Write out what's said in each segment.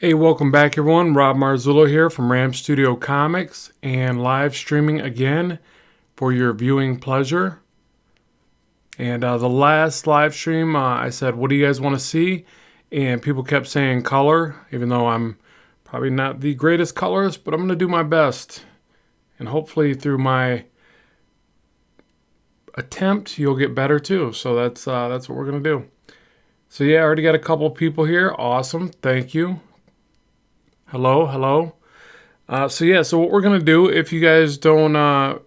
Hey, welcome back everyone. Rob Marzullo here from Ram Studio Comics and live streaming again for your viewing pleasure. And the last live stream, I said, what do you guys want to see? And people kept saying color, even though I'm probably not the greatest colorist, but I'm going to do my best. And hopefully through my attempt, you'll get better too. So that's what we're going to do. So yeah, I already got a couple of people here. Awesome. Thank you. Hello. So what we're going to do, if you guys don't,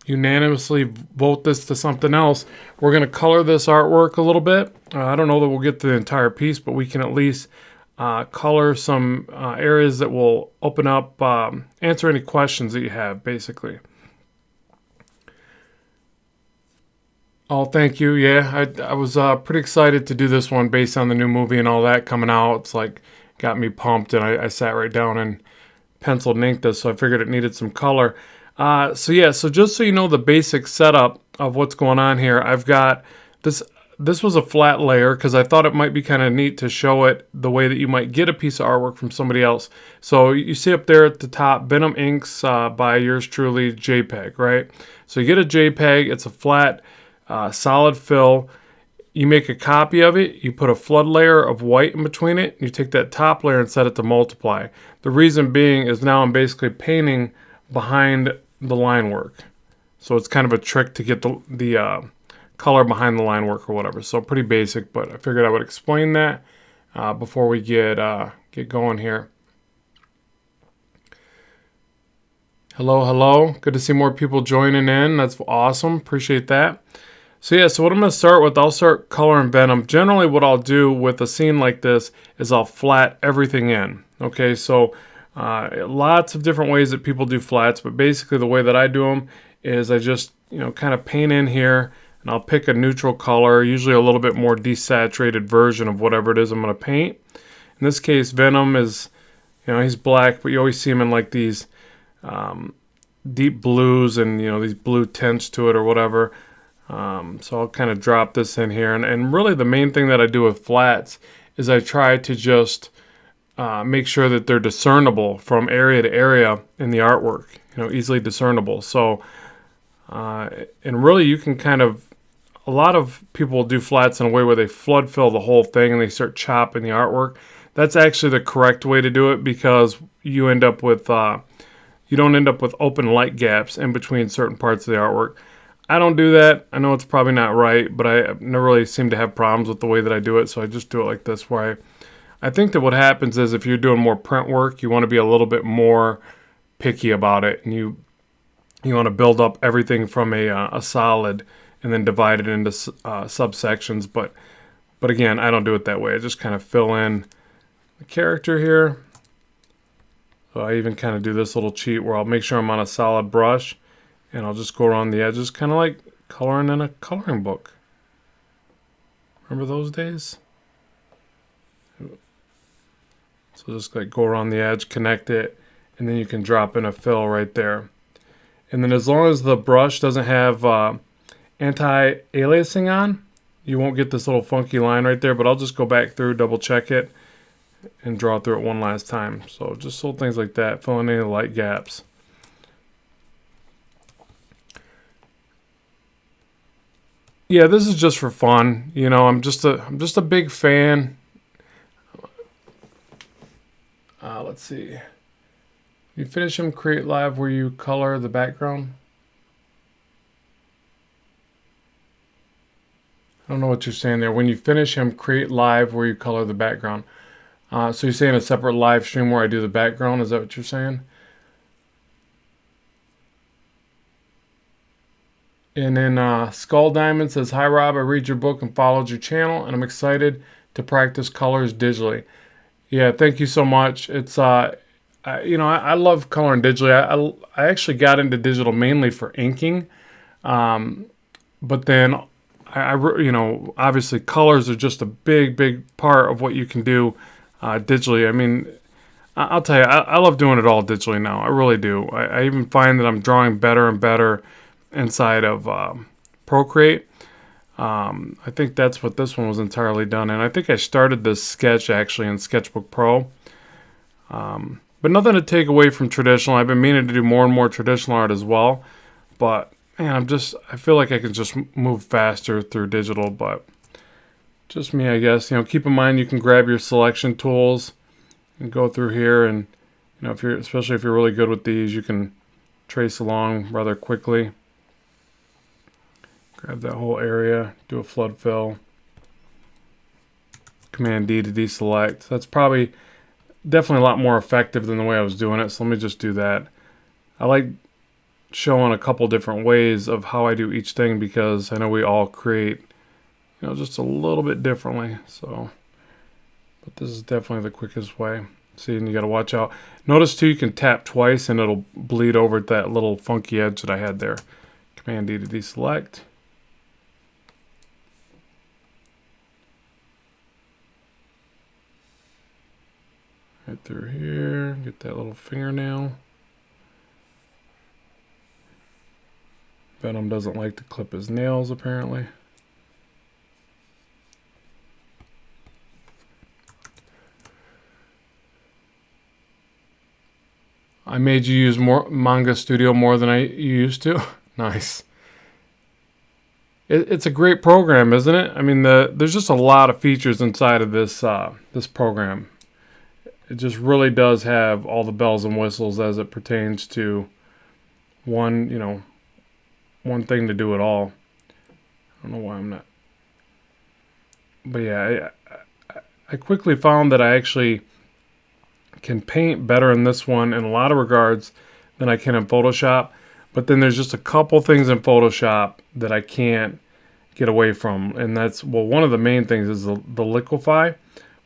unanimously vote this to something else, we're going to color this artwork a little bit. I don't know that we'll get the entire piece, but we can at least color some areas that will open up, answer any questions that you have, basically. Oh, thank you. Yeah, I was pretty excited to do this one based on the new movie and all that coming out. It's like got me pumped, and I sat right down and penciled and inked this, so I figured it needed some color. So just so you know the basic setup of what's going on here, I've got this. This was a flat layer because I thought it might be kind of neat to show it the way that you might get a piece of artwork from somebody else. So you see up there at the top, Venom Inks by yours truly, JPEG, right? So you get a JPEG, it's a flat, solid fill. You make a copy of it, you put a flood layer of white in between it, and you take that top layer and set it to multiply. The reason being is now I'm basically painting behind the line work. So it's kind of a trick to get the color behind the line work or whatever. So pretty basic, but I figured I would explain that before we get going here. Hello. Good to see more people joining in. That's awesome. Appreciate that. So what I'm going to start with, I'll start coloring Venom. Generally what I'll do with a scene like this is I'll flat everything in. Okay, so lots of different ways that people do flats, but basically the way that I do them is I just, kind of paint in here, and I'll pick a neutral color, usually a little bit more desaturated version of whatever it is I'm going to paint. In this case, Venom is, he's black, but you always see him in like these deep blues and, these blue tints to it or whatever. So I'll kind of drop this in here, and really the main thing that I do with flats is I try to just make sure that they're discernible from area to area in the artwork, easily discernible. So and really you can a lot of people will do flats in a way where they flood fill the whole thing and they start chopping the artwork. That's actually the correct way to do it, because you end up with you don't end up with open light gaps in between certain parts of the artwork. I don't do that. I know it's probably not right, but I never really seem to have problems with the way that I do it, so I just do it like this, where I think that what happens is if you're doing more print work, you want to be a little bit more picky about it, and you want to build up everything from a solid and then divide it into subsections. But again, I don't do it that way. I just kind of fill in the character here. So I even kind of do this little cheat where I'll make sure I'm on a solid brush, and I'll just go around the edges, kind of like coloring in a coloring book. Remember those days? So just like go around the edge, connect it, and then you can drop in a fill right there. And then as long as the brush doesn't have anti-aliasing on, you won't get this little funky line right there, but I'll just go back through, double check it, and draw through it one last time. So just little things like that, filling in the light gaps. Yeah, this is just for fun. I'm just a big fan. Let's see. You finish him, create live where you color the background. I don't know what you're saying there. When you finish him, create live where you color the background. So you're saying a separate live stream where I do the background? Is that what you're saying? And then Skull Diamond says, "Hi Rob, I read your book and followed your channel, and I'm excited to practice colors digitally." Yeah, thank you so much. It's I love coloring digitally. I actually got into digital mainly for inking, but then obviously colors are just a big part of what you can do digitally. I mean, I'll tell you, I love doing it all digitally now. I really do. I even find that I'm drawing better and better inside of Procreate. I think that's what this one was entirely done in. I think I started this sketch actually in Sketchbook Pro, But nothing to take away from traditional. I've been meaning to do more and more traditional art as well. But man, I feel like I can just move faster through digital, but just me, I guess. Keep in mind you can grab your selection tools and go through here, and especially if you're really good with these, you can trace along rather quickly. Grab that whole area, do a flood fill. Command D to deselect. That's probably definitely a lot more effective than the way I was doing it, so let me just do that. I like showing a couple different ways of how I do each thing because I know we all create just a little bit differently. So, but this is definitely the quickest way. See, and you got to watch out. Notice too, you can tap twice and it'll bleed over that little funky edge that I had there. Command D to deselect. Right through here, get that little fingernail. Venom doesn't like to clip his nails, apparently. I made you use more Manga Studio more than you used to. Nice. It's a great program, isn't it? I mean, there's just a lot of features inside of this this program. It just really does have all the bells and whistles as it pertains to one thing to do it all. I don't know why I'm not. But yeah, I quickly found that I actually can paint better in this one in a lot of regards than I can in Photoshop. But then there's just a couple things in Photoshop that I can't get away from. And that's, well, one of the main things is the liquefy.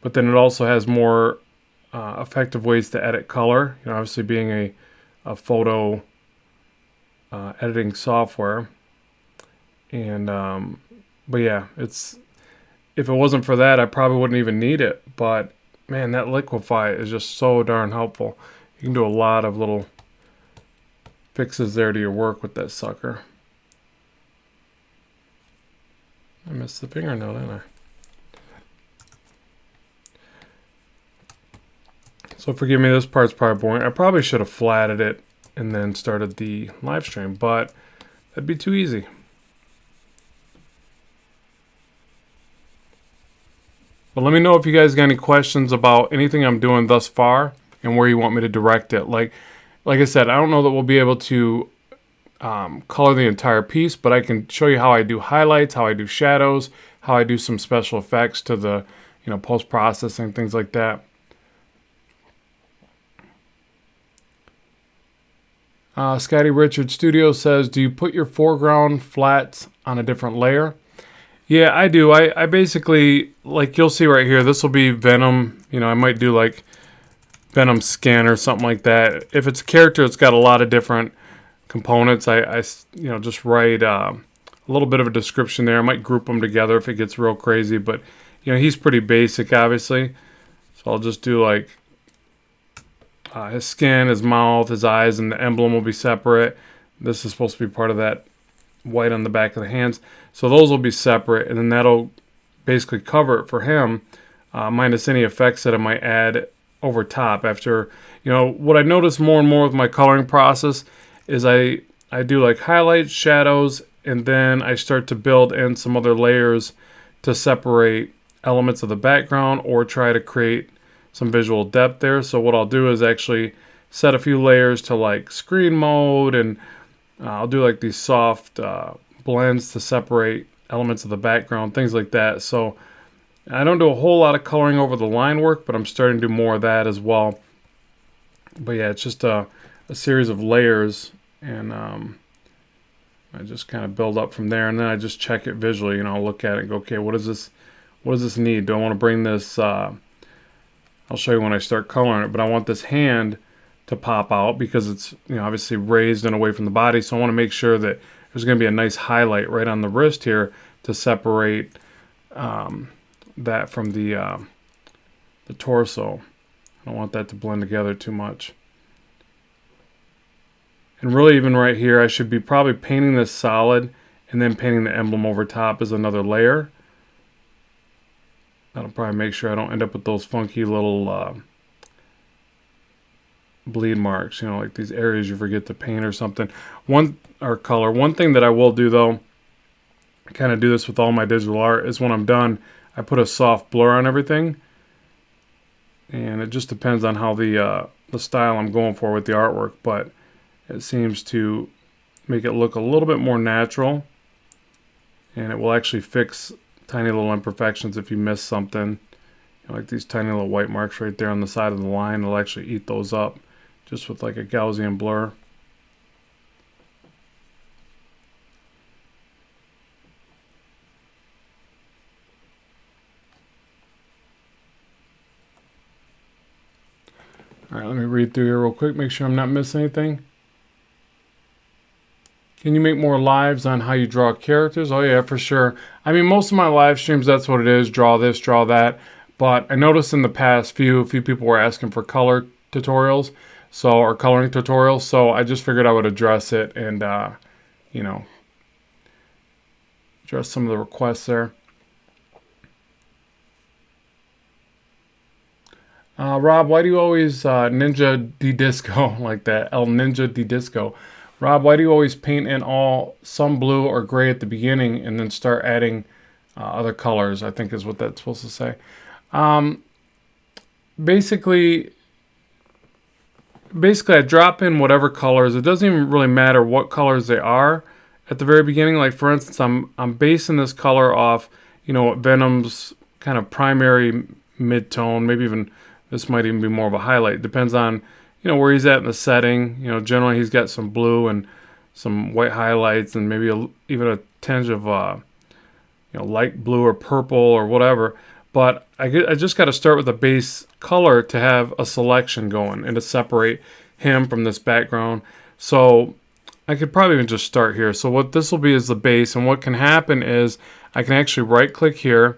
But then it also has more effective ways to edit color. Obviously being a photo editing software. And but yeah, if it wasn't for that, I probably wouldn't even need it. But man, that liquefy is just so darn helpful. You can do a lot of little fixes there to your work with that sucker. I missed the fingernail, didn't I? So forgive me, this part's probably boring. I probably should have flatted it and then started the live stream, but that'd be too easy. But let me know if you guys got any questions about anything I'm doing thus far and where you want me to direct it. Like I said, I don't know that we'll be able to color the entire piece, but I can show you how I do highlights, how I do shadows, how I do some special effects to the post-processing, things like that. Scotty Richard Studio says, do you put your foreground flats on a different layer? Yeah, I do. I basically, like you'll see right here, this will be Venom. I might do like Venom skin or something like that. If it's a character, it's got a lot of different components. I just write a little bit of a description there. I might group them together if it gets real crazy, but he's pretty basic, obviously. So I'll just do like his skin, his mouth, his eyes, and the emblem will be separate. This is supposed to be part of that white on the back of the hands. So those will be separate, and then that'll basically cover it for him, minus any effects that I might add over top. After, what I notice more and more with my coloring process is I do like highlights, shadows, and then I start to build in some other layers to separate elements of the background or try to create some visual depth there. So what I'll do is actually set a few layers to like screen mode, and I'll do like these soft blends to separate elements of the background, things like that. So I don't do a whole lot of coloring over the line work, but I'm starting to do more of that as well. But yeah, it's just a series of layers, and I just kind of build up from there, and then I just check it visually. I'll look at it and go, okay, what does this need? Do I want to bring this I'll show you when I start coloring it, but I want this hand to pop out because it's obviously raised and away from the body, so I want to make sure that there's going to be a nice highlight right on the wrist here to separate that from the torso. I don't want that to blend together too much. And really, even right here, I should be probably painting this solid and then painting the emblem over top as another layer. That'll probably make sure I don't end up with those funky little bleed marks, you know, like these areas you forget to paint or something. Color. One thing that I will do though, I kind of do this with all my digital art, is when I'm done, I put a soft blur on everything. And it just depends on how the style I'm going for with the artwork, but it seems to make it look a little bit more natural, and it will actually fix tiny little imperfections if you miss something. You know, like these tiny little white marks right there on the side of the line, it'll actually eat those up just with like a Gaussian blur. All right, let me read through here real quick, make sure I'm not missing anything. Can you make more lives on how you draw characters? Oh yeah, for sure. I mean, most of my live streams, that's what it is. Draw this, draw that. But I noticed in the past, few people were asking for color tutorials, or coloring tutorials. So I just figured I would address it and, you know, address some of the requests there. Rob, why do you always Ninja D-Disco like that? El Ninja D-Disco. Rob, why do you always paint in some blue or gray at the beginning and then start adding other colors? I think is what that's supposed to say. Basically, I drop in whatever colors. It doesn't even really matter what colors they are at the very beginning. Like for instance, I'm basing this color off, you know, Venom's kind of primary mid-tone, maybe even this might even be more of a highlight. Depends on, you know, where he's at in the setting. You know, generally he's got some blue and some white highlights and maybe even a tinge of, you know, light blue or purple or whatever. But I just got to start with a base color to have a selection going and to separate him from this background. So I could probably even just start here. So what this will be is the base, and what can happen is I can actually right click here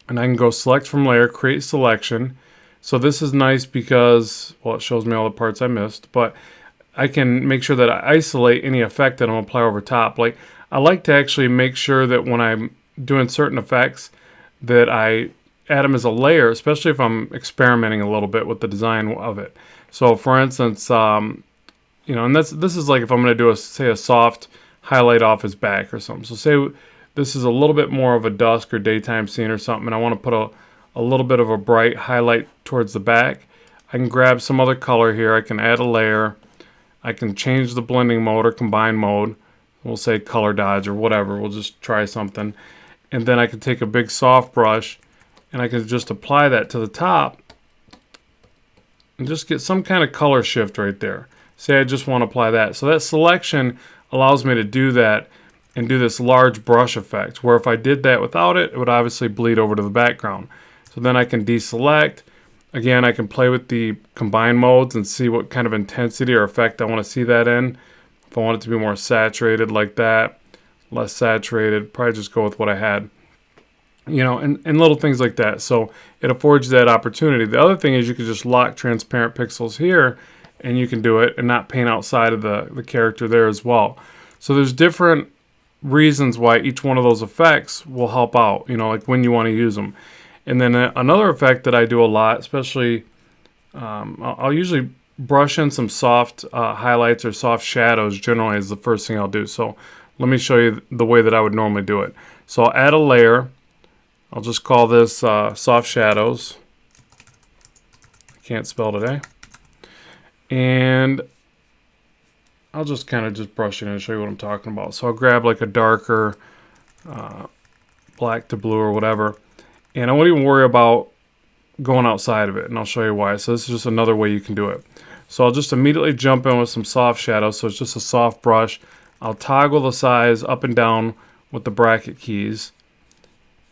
and I can go select from layer, create selection. So this is nice because, well, it shows me all the parts I missed, but I can make sure that I isolate any effect that I'm going to apply over top. Like, I like to actually make sure that when I'm doing certain effects that I add them as a layer, especially if I'm experimenting a little bit with the design of it. So for instance, you know, and this is like if I'm going to do a soft highlight off his back or something. So say this is a little bit more of a dusk or daytime scene or something, and I want to put a little bit of a bright highlight towards the back. I can grab some other color here. I can add a layer. I can change the blending mode or combine mode. We'll say color dodge or whatever. We'll just try something. And then I can take a big soft brush and I can just apply that to the top and just get some kind of color shift right there. Say I just want to apply that. So that selection allows me to do that and do this large brush effect, where if I did that without it, it would obviously bleed over to the background. So then I can deselect. Again, I can play with the combine modes and see what kind of intensity or effect I want to see that in. If I want it to be more saturated like that, less saturated, probably just go with what I had. You know, and little things like that. So it affords you that opportunity. The other thing is you can just lock transparent pixels here and you can do it and not paint outside of the character there as well. So there's different reasons why each one of those effects will help out, you know, like when you want to use them. And then another effect that I do a lot, especially, I'll usually brush in some soft highlights or soft shadows generally is the first thing I'll do. So let me show you the way that I would normally do it. So I'll add a layer. I'll just call this soft shadows. I can't spell today. And I'll just kind of just brush it in and show you what I'm talking about. So I'll grab like a darker black to blue or whatever. And I won't even worry about going outside of it. And I'll show you why. So this is just another way you can do it. So I'll just immediately jump in with some soft shadows. So it's just a soft brush. I'll toggle the size up and down with the bracket keys.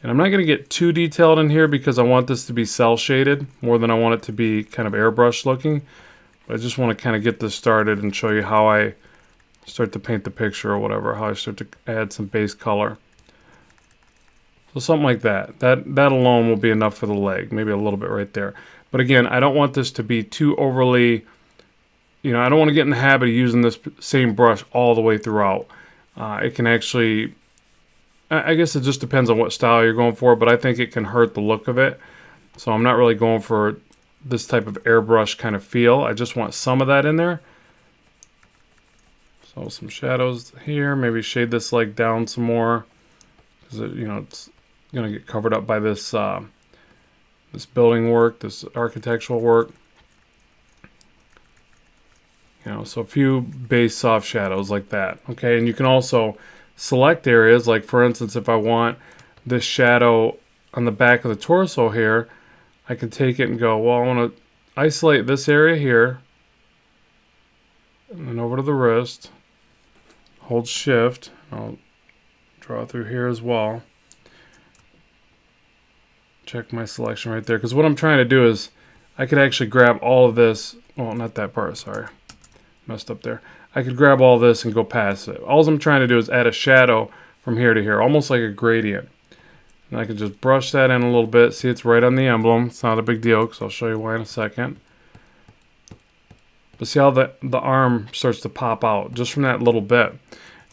And I'm not going to get too detailed in here because I want this to be cell shaded more than I want it to be kind of airbrush looking. But I just want to kind of get this started and show you how I start to paint the picture or whatever, how I start to add some base color. So something like that. That alone will be enough for the leg, maybe a little bit right there. But again, I don't want this to be too overly, you know, I don't want to get in the habit of using this same brush all the way throughout. It can actually, I guess it just depends on what style you're going for, but I think it can hurt the look of it. So I'm not really going for this type of airbrush kind of feel. I just want some of that in there. So some shadows here, maybe shade this leg down some more, because it's gonna get covered up by this this building work, this architectural work. So a few base soft shadows like that. Okay, and you can also select areas, like for instance, if I want this shadow on the back of the torso here, I can take it and go, well, I want to isolate this area here, and then over to the wrist, hold shift, I'll draw through here as well. Check my selection right there, because what I'm trying to do is I could actually grab all of this, well, not that part, sorry, messed up there. I could grab all this and go past it. All I'm trying to do is add a shadow from here to here, almost like a gradient. And I can just brush that in a little bit. See, it's right on the emblem. It's not a big deal, because I'll show you why in a second. But see how the arm starts to pop out just from that little bit.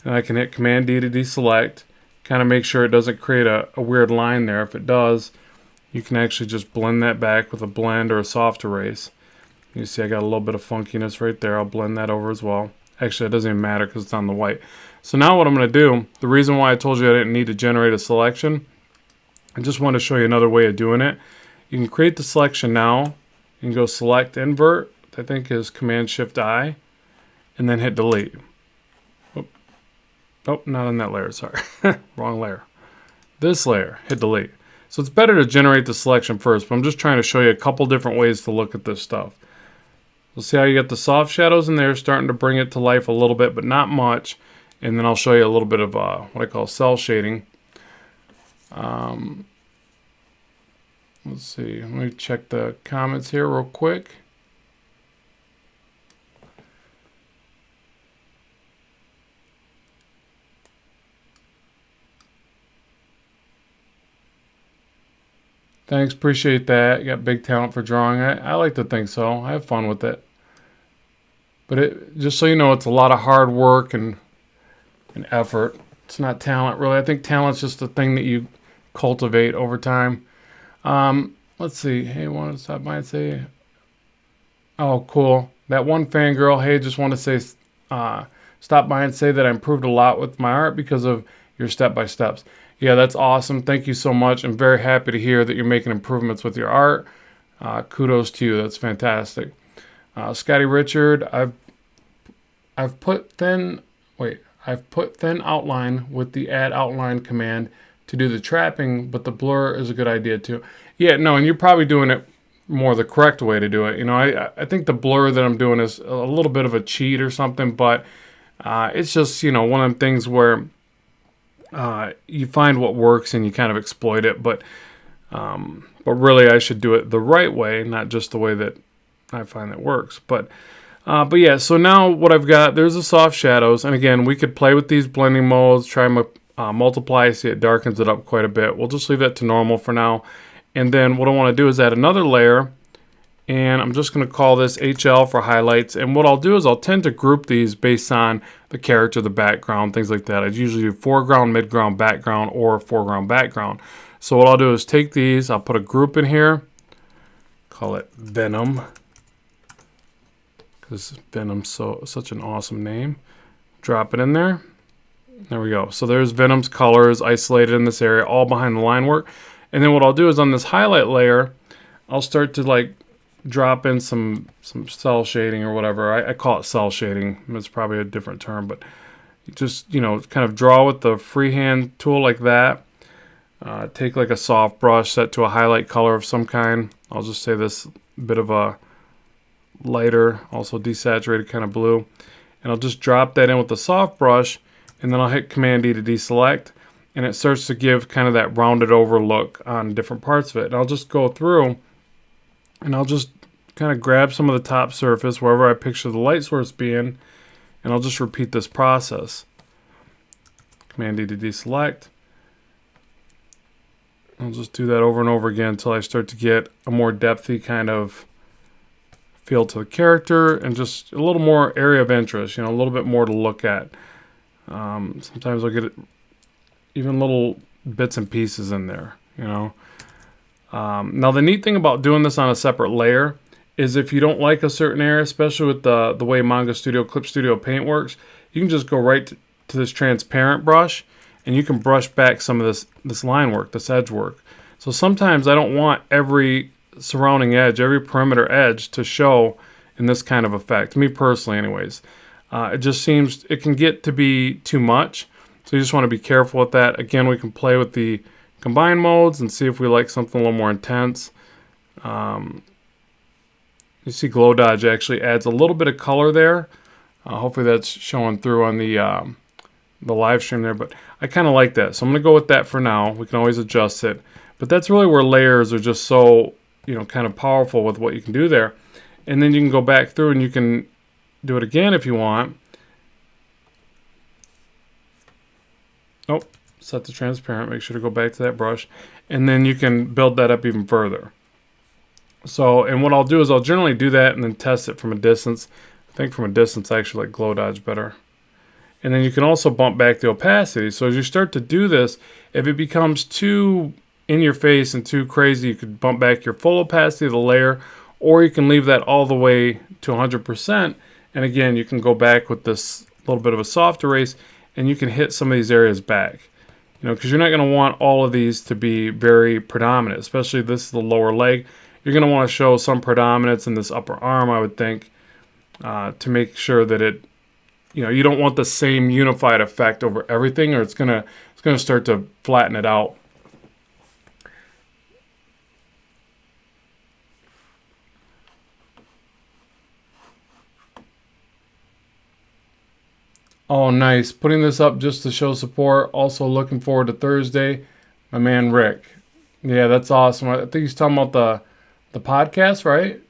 And I can hit Command D to deselect, kind of make sure it doesn't create a weird line there. If it does, you can actually just blend that back with a blend or a soft erase. You see I got a little bit of funkiness right there. I'll blend that over as well. Actually, it doesn't even matter because it's on the white. So now what I'm going to do, the reason why I told you I didn't need to generate a selection, I just want to show you another way of doing it. You can create the selection now. You can go select invert, I think is Command-Shift-I, and then hit delete. Oh, not on that layer, sorry. Wrong layer. This layer, hit delete. So it's better to generate the selection first, but I'm just trying to show you a couple different ways to look at this stuff. We'll see how you get the soft shadows in there, starting to bring it to life a little bit, but not much. And then I'll show you a little bit of what I call cell shading. Let's see, let me check the comments here real quick. Thanks, appreciate that. You got big talent for drawing. I like to think so. I have fun with it. But just so you know, it's a lot of hard work and effort. It's not talent, really. I think talent's just a thing that you cultivate over time. Let's see. Hey, want to stop by and say, oh, cool. That one fangirl, hey, just want to say, stop by and say that I improved a lot with my art because of your step-by-steps. Yeah, that's awesome. Thank you so much. I'm very happy to hear that you're making improvements with your art. Kudos to you. That's fantastic. Scotty Richard, I've put thin outline with the add outline command to do the trapping, but the blur is a good idea too. Yeah, no, and you're probably doing it more the correct way to do it. I think the blur that I'm doing is a little bit of a cheat or something, but it's just, one of them things where you find what works and you kind of exploit it, but really I should do it the right way, not just the way that I find that works. But yeah, so now what I've got, there's the soft shadows, and again, we could play with these blending modes, try multiply, see it darkens it up quite a bit. We'll just leave that to normal for now. And then what I want to do is add another layer, and I'm just going to call this HL for highlights. And what I'll do is I'll tend to group these based on the character, the background, things like that. I usually do foreground, midground, background, or foreground, background. So what I'll do is take these, I'll put a group in here, call it Venom, because Venom's such an awesome name. Drop it in there. There we go. So there's Venom's colors isolated in this area, all behind the line work. And then what I'll do is on this highlight layer, I'll start to drop in some cell shading or whatever. I call it cell shading. It's probably a different term, but just, kind of draw with the freehand tool like that. Take a soft brush set to a highlight color of some kind. I'll just say this bit of a lighter, also desaturated kind of blue. And I'll just drop that in with the soft brush, and then I'll hit Command D to deselect, and it starts to give kind of that rounded over look on different parts of it. And I'll just go through, and I'll just kind of grab some of the top surface wherever I picture the light source being, and I'll just repeat this process. Command D to deselect. I'll just do that over and over again until I start to get a more depthy kind of feel to the character and just a little more area of interest, a little bit more to look at. Sometimes I'll get even little bits and pieces in there, Now the neat thing about doing this on a separate layer is if you don't like a certain area, especially with the way Manga Studio, Clip Studio Paint works, you can just go right to this transparent brush and you can brush back some of this line work, this edge work. So sometimes I don't want every surrounding edge, every perimeter edge to show in this kind of effect. Me personally anyways. It just seems it can get to be too much. So you just want to be careful with that. Again, we can play with the combine modes and see if we like something a little more intense. You see Glow Dodge actually adds a little bit of color there. Hopefully that's showing through on the live stream there, but I kind of like that. So I'm going to go with that for now. We can always adjust it. But that's really where layers are just so, kind of powerful with what you can do there. And then you can go back through and you can do it again if you want. Oh, set to transparent. Make sure to go back to that brush. And then you can build that up even further. So, and what I'll do is I'll generally do that and then test it from a distance. I think from a distance I actually like Glow Dodge better. And then you can also bump back the opacity. So as you start to do this, if it becomes too in your face and too crazy, you could bump back your full opacity of the layer, or you can leave that all the way to 100%. And again, you can go back with this little bit of a soft erase and you can hit some of these areas back. Because you're not going to want all of these to be very predominant, especially this is the lower leg. You're going to want to show some predominance in this upper arm, I would think, to make sure that it, you don't want the same unified effect over everything, or it's gonna start to flatten it out. Oh, nice. Putting this up just to show support. Also looking forward to Thursday. My man Rick. Yeah, that's awesome. I think he's talking about the podcast, right?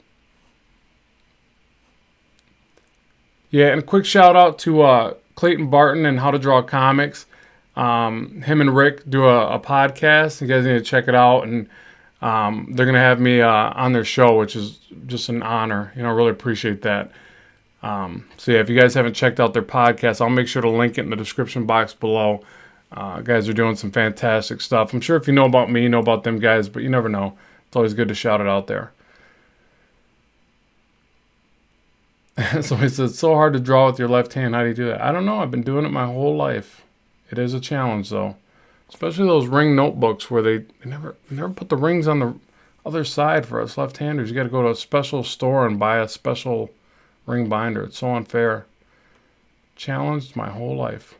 Yeah, and a quick shout out to Clayton Barton and How to Draw Comics. Him and Rick do a podcast. You guys need to check it out. And they're going to have me on their show, which is just an honor. Really appreciate that. So yeah, if you guys haven't checked out their podcast, I'll make sure to link it in the description box below. Guys are doing some fantastic stuff. I'm sure if you know about me, you know about them guys, but you never know. It's always good to shout it out there. So he said, it's so hard to draw with your left hand. How do you do that? I don't know. I've been doing it my whole life. It is a challenge, though. Especially those ring notebooks where they never put the rings on the other side for us left-handers. You got to go to a special store and buy a special ring binder. It's so unfair. Challenged my whole life.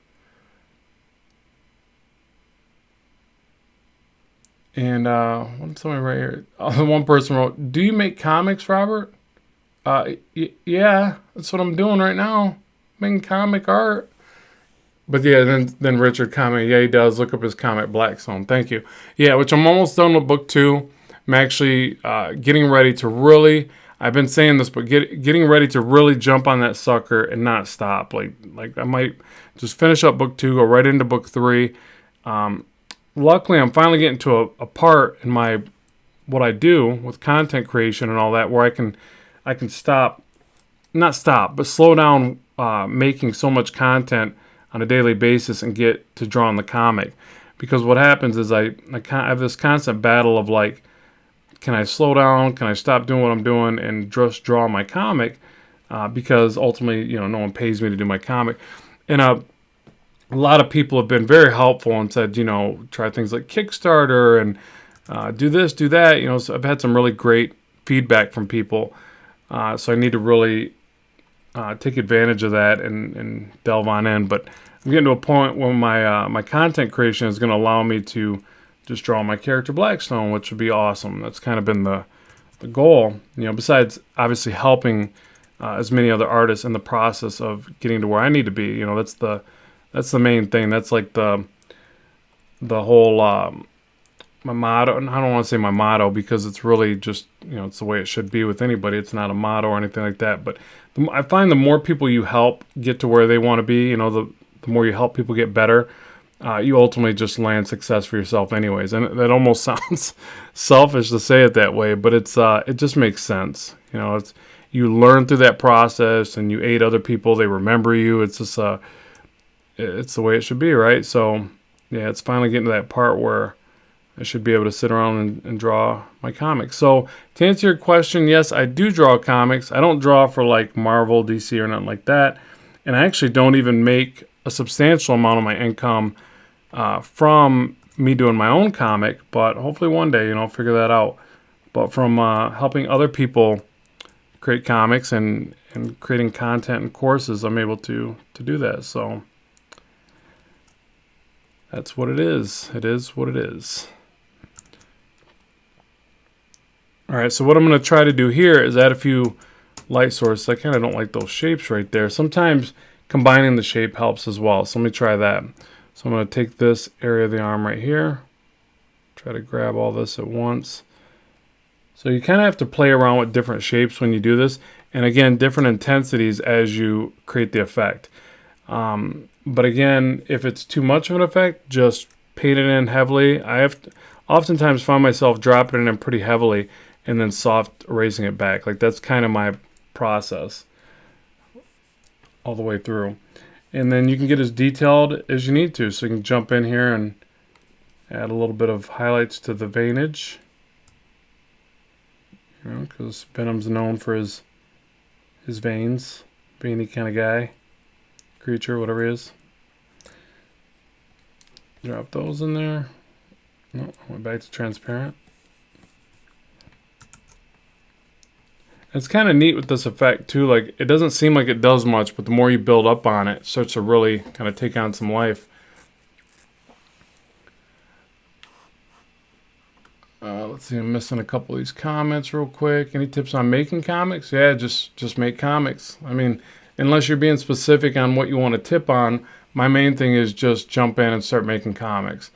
And what did somebody right here? Oh, one person wrote, do you make comics, Robert? Yeah, that's what I'm doing right now. Making comic art. But yeah, then Richard commented, yeah, he does. Look up his comic, Black Zone. Thank you. Yeah, which I'm almost done with book 2. I'm actually getting ready to really, I've been saying this, but getting ready to really jump on that sucker and not stop. Like I might just finish up book 2, go right into book 3. Luckily, I'm finally getting to a part in what I do with content creation and all that where I can not stop, but slow down making so much content on a daily basis and get to drawing the comic. Because what happens is I have this constant battle of like, can I slow down? Can I stop doing what I'm doing and just draw my comic? Because ultimately, no one pays me to do my comic. And a lot of people have been very helpful and said, try things like Kickstarter and do this, do that. So I've had some really great feedback from people. So I need to really take advantage of that and delve on in. But I'm getting to a point where my content creation is going to allow me to just draw my character Blackstone, which would be awesome. That's kind of been the goal. Besides obviously helping as many other artists in the process of getting to where I need to be. That's the main thing. That's like the whole my motto. And I don't want to say my motto because it's really just it's the way it should be with anybody. It's not a motto or anything like that. But I find the more people you help get to where they want to be, the more you help people get better, you ultimately just land success for yourself anyways. And that almost sounds selfish to say it that way, but it just makes sense. You learn through that process and you aid other people. They remember you. It's just it's the way it should be, right? So yeah, it's finally getting to that part where I should be able to sit around and draw my comics. So to answer your question, yes, I do draw comics. I don't draw for like Marvel, DC, or nothing like that. And I actually don't even make a substantial amount of my income from me doing my own comic, but hopefully one day, I'll figure that out. But from helping other people create comics and creating content and courses, I'm able to do that. So that's what it is. It is what it is. All right, so what I'm going to try to do here is add a few light sources. I kind of don't like those shapes right there. Sometimes combining the shape helps as well. So let me try that. So I'm going to take this area of the arm right here, try to grab all this at once. So you kind of have to play around with different shapes when you do this. And again, different intensities as you create the effect. But again, if it's too much of an effect, just paint it in heavily. I have to oftentimes find myself dropping it in pretty heavily and then soft erasing it back. Like that's kind of my process all the way through. And then you can get as detailed as you need to. So you can jump in here and add a little bit of highlights to the veinage. Because Venom's known for his veins, veiny kind of guy, creature, whatever he is. Drop those in there. No, went back to transparent. It's kind of neat with this effect too. Like it doesn't seem like it does much, but the more you build up on it, it starts to really kind of take on some life. Let's see, I'm missing a couple of these comments real quick. Any tips on making comics? Yeah, just make comics. I mean, unless you're being specific on what you want to tip on, my main thing is just jump in and start making comics.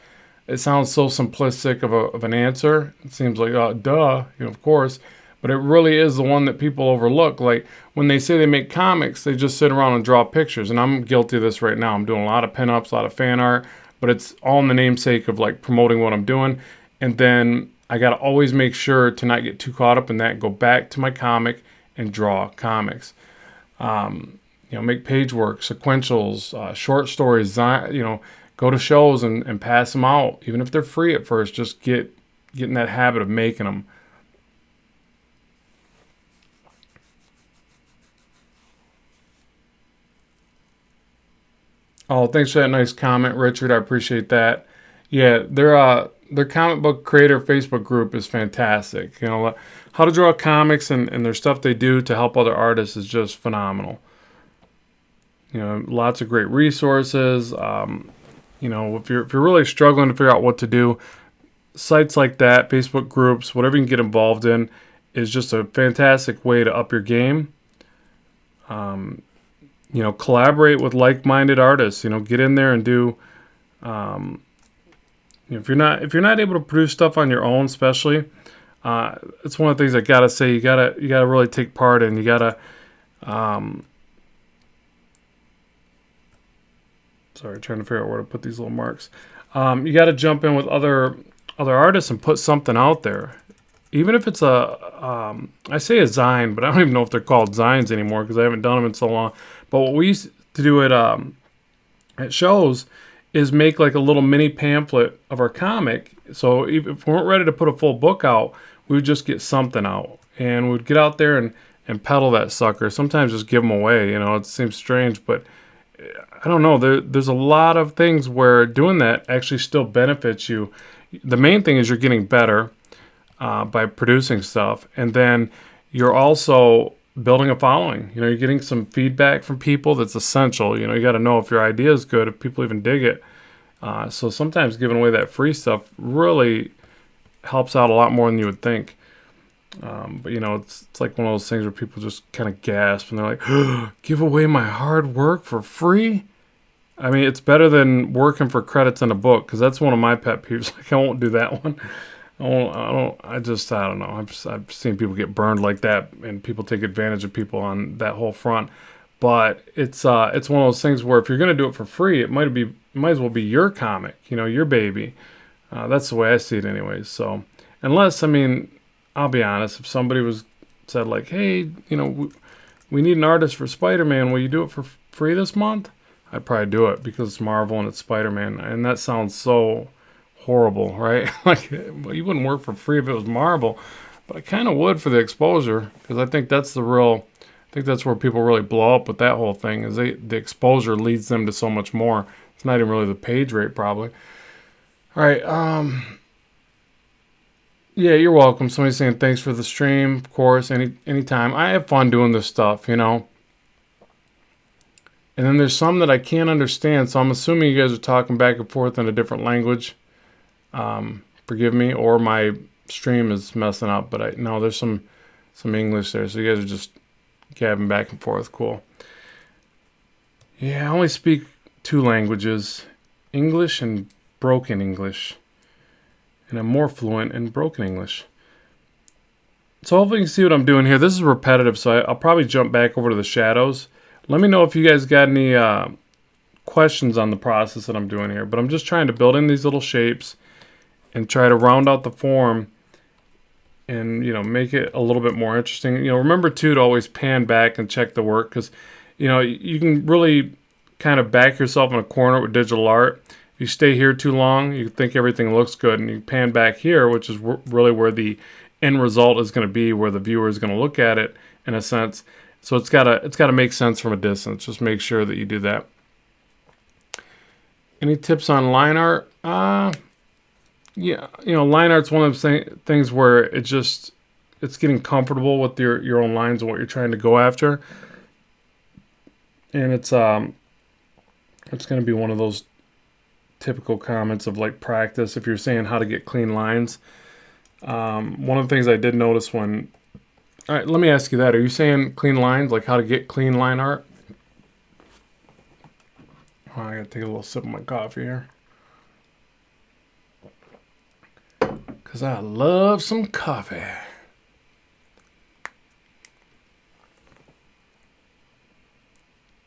It sounds so simplistic of an answer. It seems like, duh, of course. But it really is the one that people overlook. Like when they say they make comics, they just sit around and draw pictures. And I'm guilty of this right now. I'm doing a lot of pinups, a lot of fan art, but it's all in the namesake of like promoting what I'm doing. And then I got to always make sure to not get too caught up in that and go back to my comic and draw comics. Make page work, sequentials, short stories, go to shows and pass them out. Even if they're free at first, just get in that habit of making them. Oh, thanks for that nice comment, Richard. I appreciate that. Yeah, their comic book creator Facebook group is fantastic. How to draw comics and their stuff they do to help other artists is just phenomenal. Lots of great resources. If you're really struggling to figure out what to do, sites like that, Facebook groups, whatever you can get involved in, is just a fantastic way to up your game. Collaborate with like-minded artists. Get in there and do. If you're not able to produce stuff on your own, especially, it's one of the things I gotta say. You gotta really take part in. You gotta. Sorry, trying to figure out where to put these little marks. You got to jump in with other artists and put something out there. Even if it's I say a zine, but I don't even know if they're called zines anymore because I haven't done them in so long. But what we used to do at shows is make like a little mini pamphlet of our comic. So if we weren't ready to put a full book out, we would just get something out. And we'd get out there and peddle that sucker. Sometimes just give them away. It seems strange, but I don't know. There's a lot of things where doing that actually still benefits you. The main thing is you're getting better by producing stuff. And then you're also building a following. You're getting some feedback from people that's essential. You got to know if your idea is good, if people even dig it. So sometimes giving away that free stuff really helps out a lot more than you would think. But it's like one of those things where people just kind of gasp and they're like, give away my hard work for free? I mean, it's better than working for credits in a book, because that's one of my pet peeves. Like, I won't do that one. I don't know. I've seen people get burned like that, and people take advantage of people on that whole front. But it's one of those things where if you're going to do it for free, it might as well be your comic, your baby. That's the way I see it anyways. So unless, I'll be honest, if somebody said like, hey, we need an artist for Spider-Man, will you do it for free this month? I'd probably do it because it's Marvel and it's Spider-Man. And that sounds so horrible, right? Like, well, you wouldn't work for free if it was marble, but I kind of would for the exposure, because I think that's where people really blow up with that whole thing, is the exposure leads them to so much more. It's not even really the page rate, probably. All right, yeah, you're welcome. Somebody's saying thanks for the stream, of course, anytime. I have fun doing this stuff, you know. And then there's some that I can't understand, so I'm assuming you guys are talking back and forth in a different language. Forgive me, or my stream is messing up, but no, there's some English there, so you guys are just gabbing back and forth. Cool. Yeah, I only speak 2 languages, English and broken English. And I'm more fluent in broken English. So hopefully you can see what I'm doing here. This is repetitive, so I'll probably jump back over to the shadows. Let me know if you guys got any questions on the process that I'm doing here. But I'm just trying to build in these little shapes and try to round out the form and, you know, make it a little bit more interesting. You know, remember too to always pan back and check the work, because, you know, you can really kind of back yourself in a corner with digital art. If you stay here too long, you think everything looks good, and you pan back here, which is really where the end result is going to be, where the viewer is going to look at it in a sense. So it's gotta make sense from a distance. Just make sure that you do that. Any tips on line art? Yeah, you know, line art's one of those things where it's getting comfortable with your own lines and what you're trying to go after, and it's going to be one of those typical comments of like practice. If you're saying how to get clean lines, one of the things I did notice when, all right, let me ask you that. Are you saying clean lines, like how to get clean line art? Oh, I gotta take a little sip of my coffee here, because I love some coffee.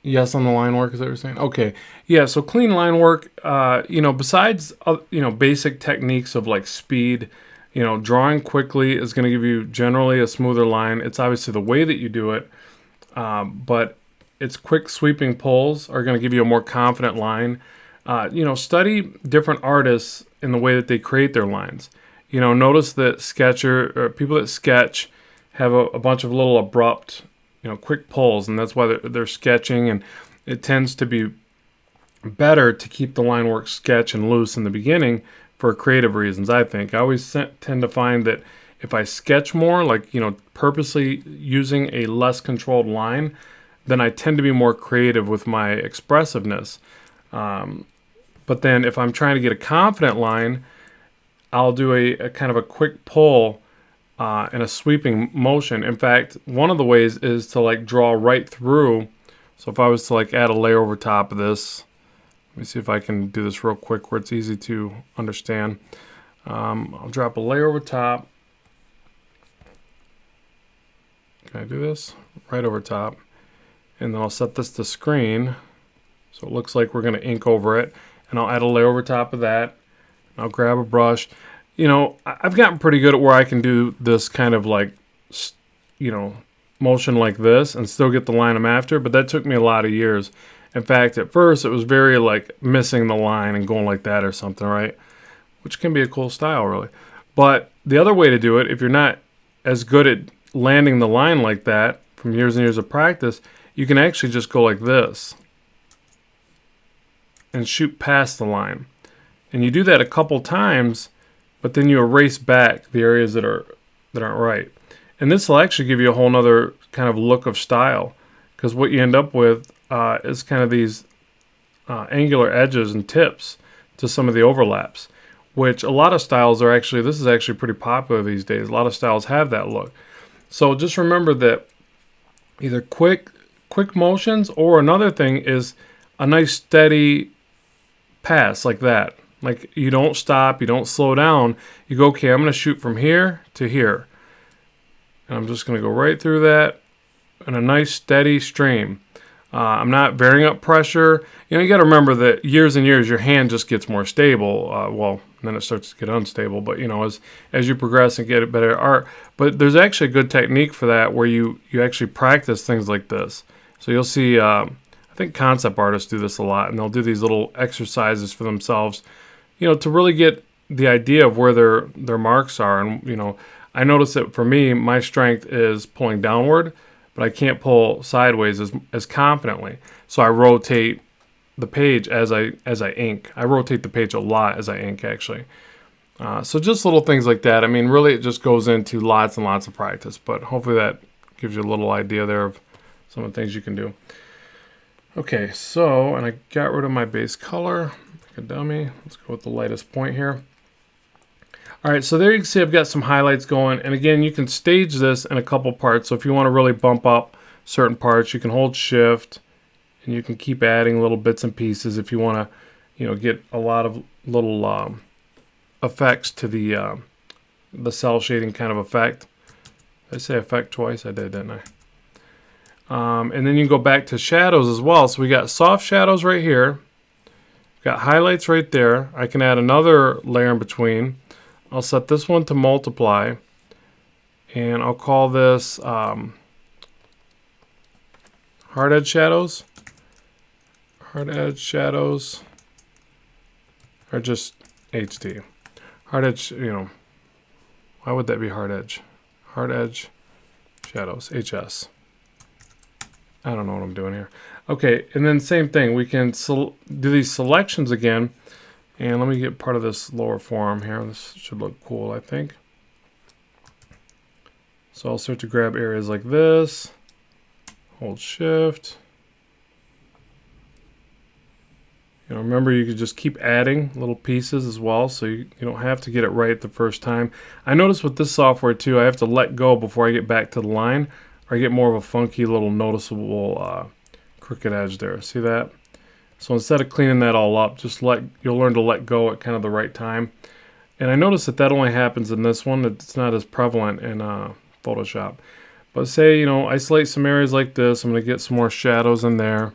Yes, on the line work, is that what you're saying? Okay. Yeah, so clean line work, you know, besides, you know, basic techniques of like speed, you know, drawing quickly is going to give you generally a smoother line. It's obviously the way that you do it, but its quick sweeping pulls are going to give you a more confident line. You know, study different artists in the way that they create their lines. You know, notice that people that sketch have a bunch of little abrupt, you know, quick pulls, and that's why they're sketching, and it tends to be better to keep the line work sketch and loose in the beginning for creative reasons, I think. I always tend to find that if I sketch more, like, you know, purposely using a less controlled line, then I tend to be more creative with my expressiveness. But then if I'm trying to get a confident line, I'll do a kind of a quick pull and a sweeping motion. In fact, one of the ways is to like draw right through. So if I was to like add a layer over top of this, let me see if I can do this real quick where it's easy to understand. I'll drop a layer over top. Can I do this? Right over top. And then I'll set this to screen. So it looks like we're going to ink over it. And I'll add a layer over top of that. I'll grab a brush. You know, I've gotten pretty good at where I can do this kind of like, you know, motion like this and still get the line I'm after, but that took me a lot of years. In fact, at first it was very like missing the line and going like that or something, right? Which can be a cool style, really. But the other way to do it, if you're not as good at landing the line like that from years and years of practice, you can actually just go like this and shoot past the line. And you do that a couple times, but then you erase back the areas that aren't right. And this will actually give you a whole nother kind of look of style, because what you end up with is kind of these angular edges and tips to some of the overlaps, which a lot of styles are actually, this is actually pretty popular these days. A lot of styles have that look. So just remember that either quick motions, or another thing is a nice steady pass like that. Like you don't stop, you don't slow down. You go, okay, I'm going to shoot from here to here. And I'm just going to go right through that in a nice steady stream. I'm not varying up pressure. You know, you got to remember that years and years, your hand just gets more stable. Well, then it starts to get unstable. But, you know, as you progress and get a better art. But there's actually a good technique for that where you actually practice things like this. So you'll see, I think concept artists do this a lot. And they'll do these little exercises for themselves, you know, to really get the idea of where their marks are. And, you know, I notice that for me, my strength is pulling downward, but I can't pull sideways as confidently. So I rotate the page as I ink. I rotate the page a lot as I ink, actually. So just little things like that. I mean, really, it just goes into lots and lots of practice. But hopefully that gives you a little idea there of some of the things you can do. Okay, so, and I got rid of my base color, like a dummy. Let's go with the lightest point here. All right, so there you can see I've got some highlights going. And again, you can stage this in a couple parts. So if you want to really bump up certain parts, you can hold shift and you can keep adding little bits and pieces if you want to, you know, get a lot of little effects to the cell shading kind of effect. Did I say effect twice? I did, didn't I? And then you can go back to shadows as well. So we got soft shadows right here. Got highlights right there. I can add another layer in between. I'll set this one to multiply. And I'll call this hard edge shadows. Hard edge shadows. Or just HD. Hard edge, you know, why would that be hard edge? Hard edge shadows, HS. I don't know what I'm doing here. Okay, and then same thing. We can do these selections again. And let me get part of this lower forearm here. This should look cool, I think. So I'll start to grab areas like this. Hold shift. You know, remember, you could just keep adding little pieces as well, so you don't have to get it right the first time. I notice with this software too, I have to let go before I get back to the line, or I get more of a funky little noticeable crooked edge there. See that? So instead of cleaning that all up, you'll learn to let go at kind of the right time. And I notice that only happens in this one. It's not as prevalent in Photoshop. But say, you know, isolate some areas like this. I'm going to get some more shadows in there.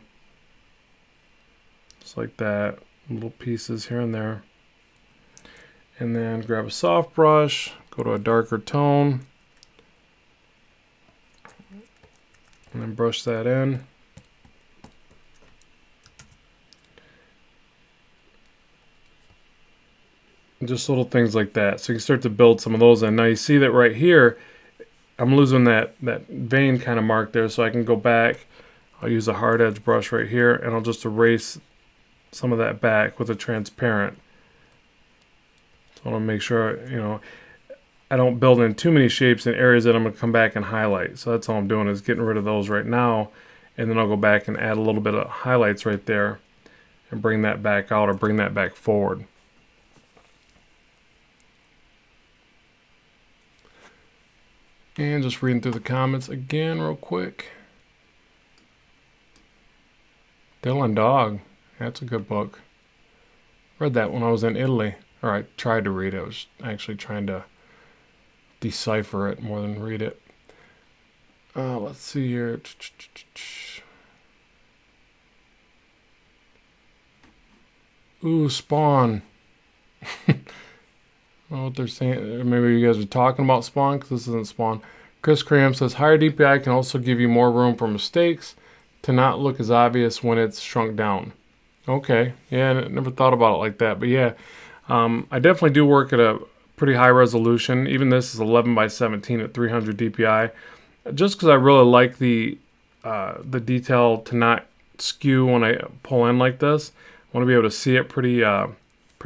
Just like that. Little pieces here and there. And then grab a soft brush. Go to a darker tone. And then brush that in. Just little things like that. So you can start to build some of those in. Now you see that right here, I'm losing that vein kind of mark there, so I can go back. I'll use a hard edge brush right here, and I'll just erase some of that back with a transparent. So I want to make sure, you know, I don't build in too many shapes in areas that I'm going to come back and highlight. So that's all I'm doing, is getting rid of those right now, and then I'll go back and add a little bit of highlights right there and bring that back out or bring that back forward. And just reading through the comments again real quick. Dylan Dog. That's a good book. Read that when I was in Italy. Or I tried to read it. I was actually trying to decipher it more than read it. Let's see here. Ooh, Spawn. I don't know what they're saying. Maybe you guys are talking about Spawn, because this isn't Spawn. Chris Cram says, higher DPI can also give you more room for mistakes to not look as obvious when it's shrunk down. Okay. Yeah, I never thought about it like that. But yeah, I definitely do work at a pretty high resolution. Even this is 11 by 17 at 300 DPI. Just because I really like the detail to not skew when I pull in like this. I want to be able to see it pretty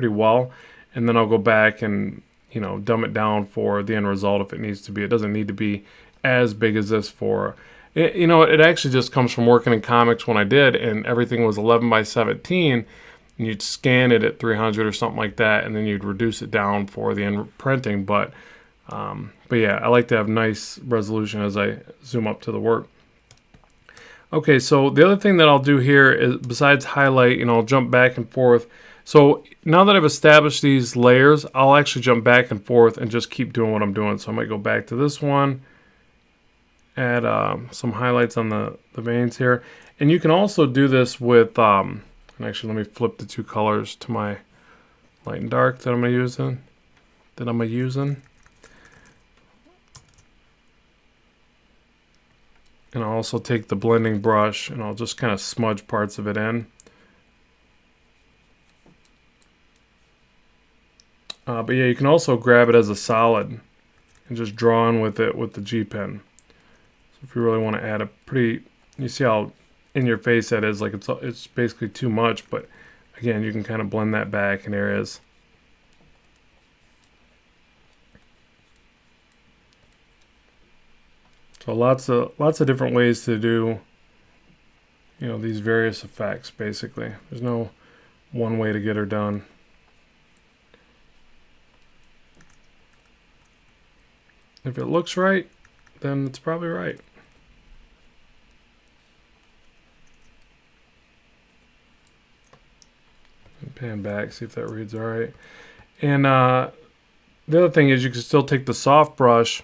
well. And then I'll go back and, you know, dumb it down for the end result if it needs to be. It doesn't need to be as big as this for, you know, it actually just comes from working in comics when I did, and everything was 11 by 17, and you'd scan it at 300 or something like that, and then you'd reduce it down for the end printing. But yeah, I like to have nice resolution as I zoom up to the work. Okay, so the other thing that I'll do here is, besides highlight, you know, I'll jump back and forth. So now that I've established these layers, I'll actually jump back and forth and just keep doing what I'm doing. So I might go back to this one, add some highlights on the veins here. And you can also do this with, and actually let me flip the two colors to my light and dark that I'm using. And I'll also take the blending brush and I'll just kind of smudge parts of it in. But yeah, you can also grab it as a solid and just draw on with it with the G pen. So if you really want to add a pretty, you see how in your face that is, like it's basically too much, but again, you can kind of blend that back in areas. So lots of different ways to do, you know, these various effects. Basically, there's no one way to get her done. If it looks right, then it's probably right. Pan back, see if that reads all right. And the other thing is you can still take the soft brush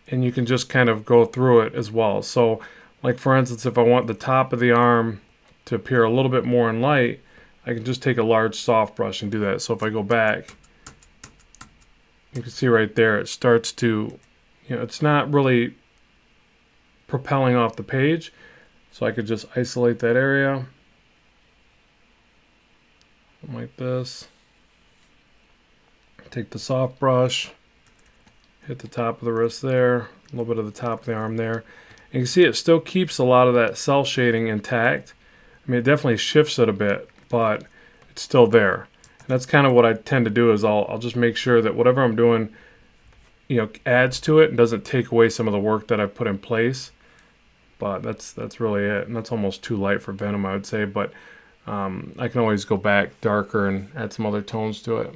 and you can just kind of go through it as well. So like for instance, if I want the top of the arm to appear a little bit more in light, I can just take a large soft brush and do that. So if I go back, you can see right there, it starts to, you know, it's not really propelling off the page. So I could just isolate that area like this. Take the soft brush, hit the top of the wrist there, a little bit of the top of the arm there. And you can see it still keeps a lot of that cell shading intact. I mean, it definitely shifts it a bit, but it's still there. And that's kind of what I tend to do is I'll just make sure that whatever I'm doing, you know, adds to it and doesn't take away some of the work that I've put in place. But that's really it. And that's almost too light for Venom, I would say. But I can always go back darker and add some other tones to it.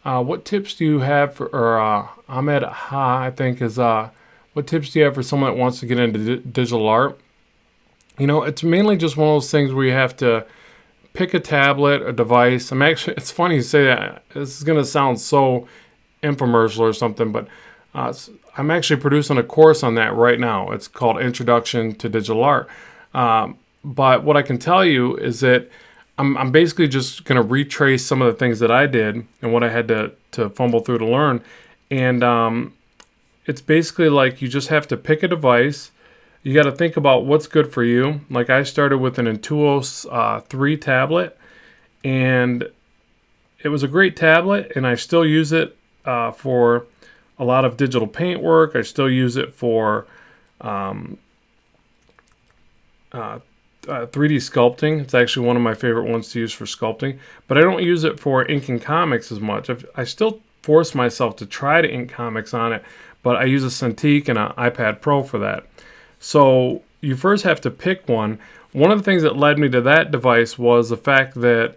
What tips do you have for, or Ahmed Ha, I think is, what tips do you have for someone that wants to get into digital art? You know, it's mainly just one of those things where you have to pick a tablet, a device. It's funny you say that. This is going to sound so infomercial or something, but I'm actually producing a course on that right now. It's called Introduction to Digital Art. But what I can tell you is that I'm basically just going to retrace some of the things that I did and what I had to fumble through to learn. And it's basically like you just have to pick a device. You got to think about what's good for you. Like I started with an Intuos 3 tablet, and it was a great tablet, and I still use it for a lot of digital paint work. I still use it for 3D sculpting. It's actually one of my favorite ones to use for sculpting, but I don't use it for inking comics as much. I still force myself to try to ink comics on it, but I use a Cintiq and an iPad Pro for that. So you first have to pick one. One of the things that led me to that device was the fact that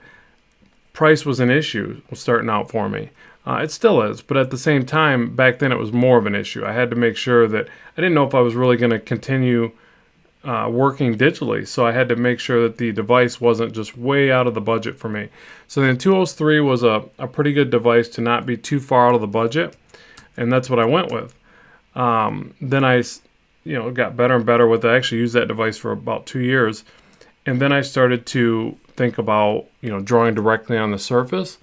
price was an issue starting out for me. It still is, but at the same time, back then it was more of an issue. I had to make sure that I didn't know if I was really going to continue working digitally, so I had to make sure that the device wasn't just way out of the budget for me. So the Intuos 3 was a pretty good device to not be too far out of the budget, and that's what I went with. Then I got better and better with it. I actually used that device for about 2 years, and then I started to think about drawing directly on the surface,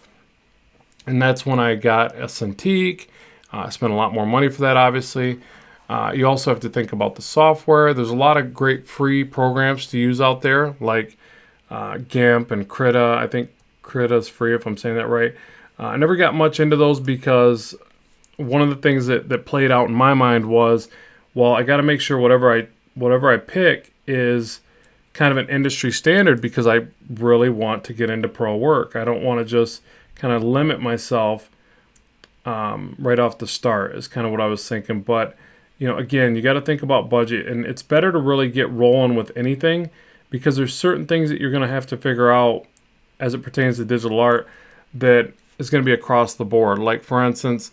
and that's when I got a Cintiq. I spent a lot more money for that, obviously. You also have to think about the software. There's a lot of great free programs to use out there, like GIMP and Krita. I think Krita is free, if I'm saying that right. I never got much into those because one of the things that played out in my mind was, well, I got to make sure whatever I pick is kind of an industry standard because I really want to get into pro work. I don't want to just kind of limit myself right off the start is kind of what I was thinking. But again, you got to think about budget, and it's better to really get rolling with anything because there's certain things that you're going to have to figure out as it pertains to digital art that is going to be across the board. Like, for instance,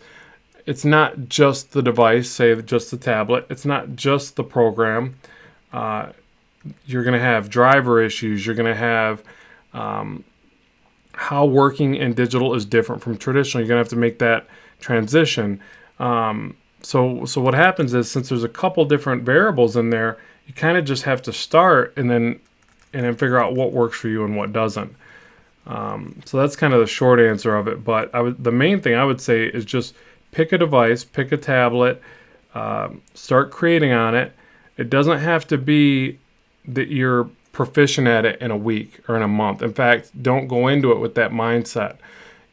it's not just the device, say just the tablet. It's not just the program. You're going to have driver issues. You're going to have how working in digital is different from traditional. You're going to have to make that transition. So what happens is, since there's a couple different variables in there, you kind of just have to start and then figure out what works for you and what doesn't. So that's kind of the short answer of it. But the main thing I would say is just pick a device, pick a tablet, start creating on it. It doesn't have to be that you're proficient at it in a week or in a month. In fact, don't go into it with that mindset.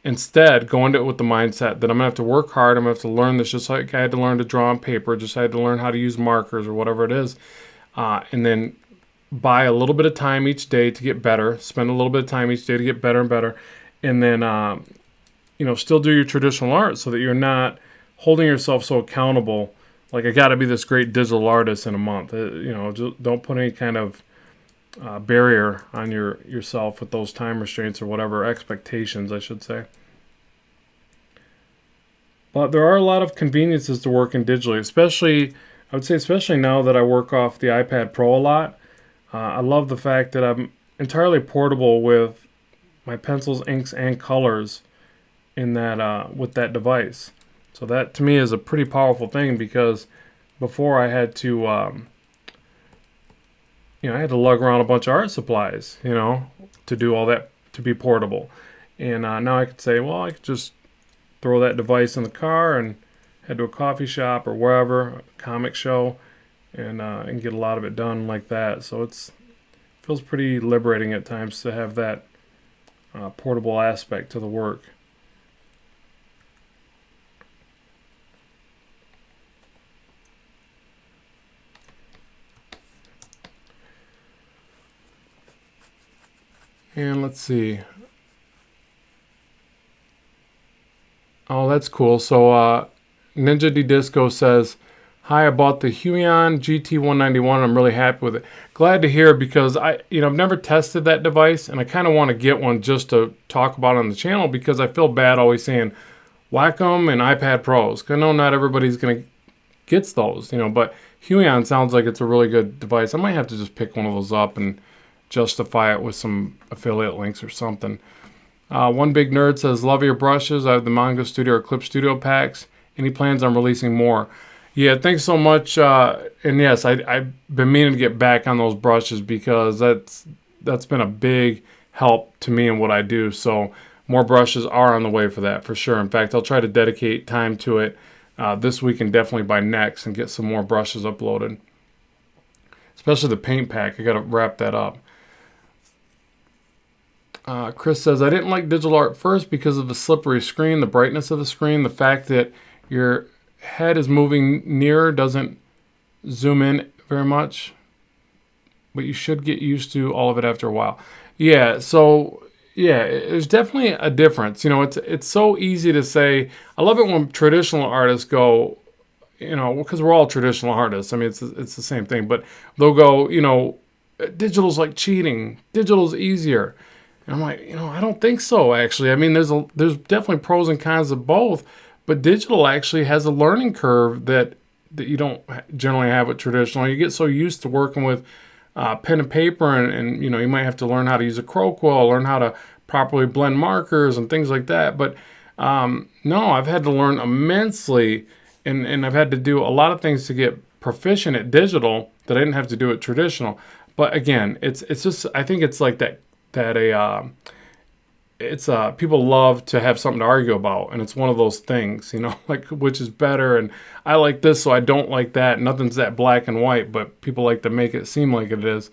Instead, go into it with the mindset that I'm going to have to work hard. I'm going to have to learn this just like I had to learn to draw on paper, just I had to learn how to use markers or whatever it is. And then buy a little bit of time each day to get better. Spend a little bit of time each day to get better and better. And then, still do your traditional art so that you're not holding yourself so accountable. Like, I got to be this great digital artist in a month. Just don't put any kind of barrier on yourself with those time restraints or whatever, expectations, I should say. But there are a lot of conveniences to working digitally, especially now that I work off the iPad Pro a lot. I love the fact that I'm entirely portable with my pencils, inks, and colors in that with that device. So that to me is a pretty powerful thing, because before I had to I had to lug around a bunch of art supplies, to do all that, to be portable. And now I could say, well, I could just throw that device in the car and head to a coffee shop or wherever, a comic show, and get a lot of it done like that. So it feels pretty liberating at times to have that portable aspect to the work. And let's see. Oh, that's cool. So Ninja D Disco says, "Hi, I bought the Huion GT191. I'm really happy with it." Glad to hear, because I've never tested that device, and I kind of want to get one just to talk about on the channel, because I feel bad always saying Wacom and iPad Pros. 'Cause I know not everybody's gets those, but Huion sounds like it's a really good device. I might have to just pick one of those up and justify it with some affiliate links or something. One Big Nerd says, "Love your brushes. I have the Manga Studio or Clip Studio packs. Any plans on releasing more?" Yeah, thanks so much. And yes, I've been meaning to get back on those brushes, because that's been a big help to me in what I do. So more brushes are on the way for that, for sure. In fact, I'll try to dedicate time to it this week and definitely by next, and get some more brushes uploaded. Especially the paint pack. I got to wrap that up. Chris says, "I didn't like digital art first because of the slippery screen, the brightness of the screen, the fact that your head is moving nearer doesn't zoom in very much, but you should get used to all of it after a while." Yeah, so yeah, there's definitely a difference. It's so easy to say. I love it when traditional artists go, because we're all traditional artists. I mean, it's the same thing, but they'll go, digital's like cheating. Digital's easier. And I'm like, I don't think so, actually. I mean, there's definitely pros and cons of both, but digital actually has a learning curve that you don't generally have with traditional. You get so used to working with pen and paper, and you might have to learn how to use a crow quill, learn how to properly blend markers and things like that. But no, I've had to learn immensely, and I've had to do a lot of things to get proficient at digital that I didn't have to do at traditional. But again, it's just, I think it's like that people love to have something to argue about, and it's one of those things, like which is better, and I like this, so I don't like that. Nothing's that black and white, but people like to make it seem like it is.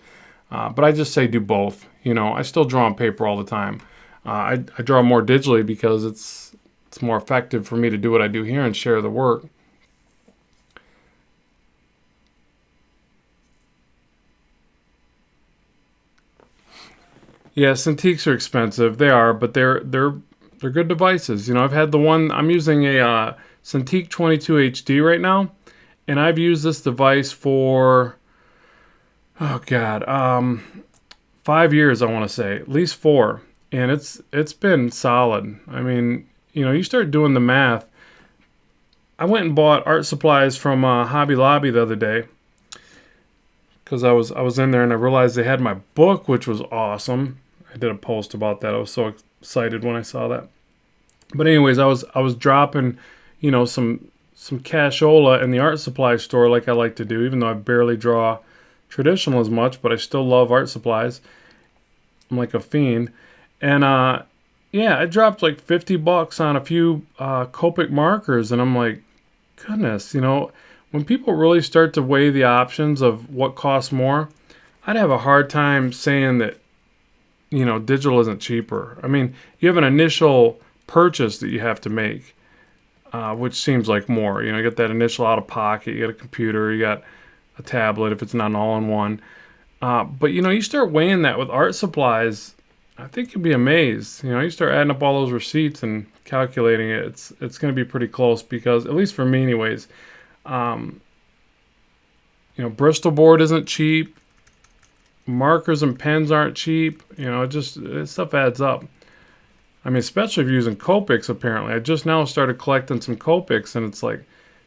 But I just say do both. I still draw on paper all the time. I draw more digitally because it's more effective for me to do what I do here and share the work. Yeah, Cintiqs are expensive. They are, but they're good devices. I've had the one, I'm using a Cintiq 22 HD right now, and I've used this device for 5 years, I want to say, at least 4, and it's been solid. I mean, you start doing the math. I went and bought art supplies from Hobby Lobby the other day, because I was in there and I realized they had my book, which was awesome. I did a post about that. I was so excited when I saw that. But anyways, I was dropping, some cashola in the art supply store like I like to do, even though I barely draw traditional as much, but I still love art supplies. I'm like a fiend. And I dropped like $50 on a few Copic markers, and I'm like, goodness, when people really start to weigh the options of what costs more, I'd have a hard time saying that, you know, digital isn't cheaper. I mean, you have an initial purchase that you have to make, which seems like more. You know, you got that initial out of pocket, you got a computer, you got a tablet if it's not an all-in-one. But, you know, you start weighing that with art supplies, I think you'd be amazed. You know, you start adding up all those receipts and calculating it, it's going to be pretty close because, at least for me anyways, you know, Bristol board isn't cheap. Markers and pens aren't cheap. You know, this stuff adds up. I mean, especially if you're using Copics, apparently. I just now started collecting some Copics, and it's like,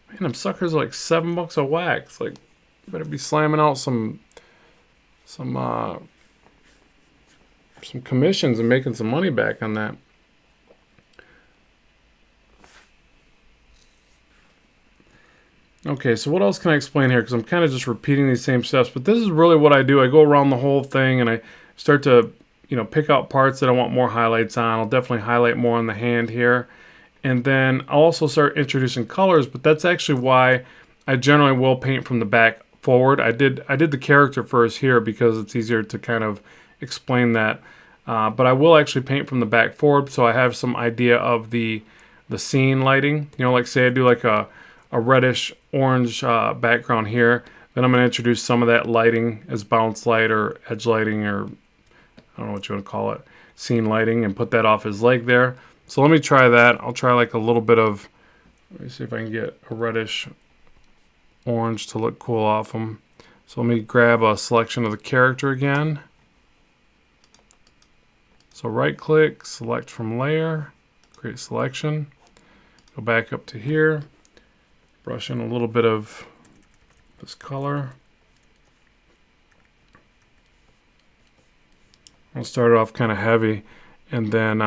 man, them suckers are like $7 a whack. It's like, you better be slamming out some commissions and making some money back on that. Okay, so what else can I explain here? Because I'm kind of just repeating these same steps, but this is really what I do. I go around the whole thing and I start to, you know, pick out parts that I want more highlights on. I'll definitely highlight more on the hand here. And then I'll also start introducing colors, but that's actually why I generally will paint from the back forward. I did the character first here because it's easier to kind of explain that. But I will actually paint from the back forward, so I have some idea of the scene lighting. You know, like say I do like a reddish orange background here, then I'm going to introduce some of that lighting as bounce light or edge lighting, or I don't know what you want to call it, scene lighting, and put that off his leg there. So let me try that. I'll try like a little bit of, let me see if I can get a reddish orange to look cool off him. So let me grab a selection of the character again. So right click, select from layer, create selection, go back up to here, brush in a little bit of this color. I'll start it off kind of heavy, and then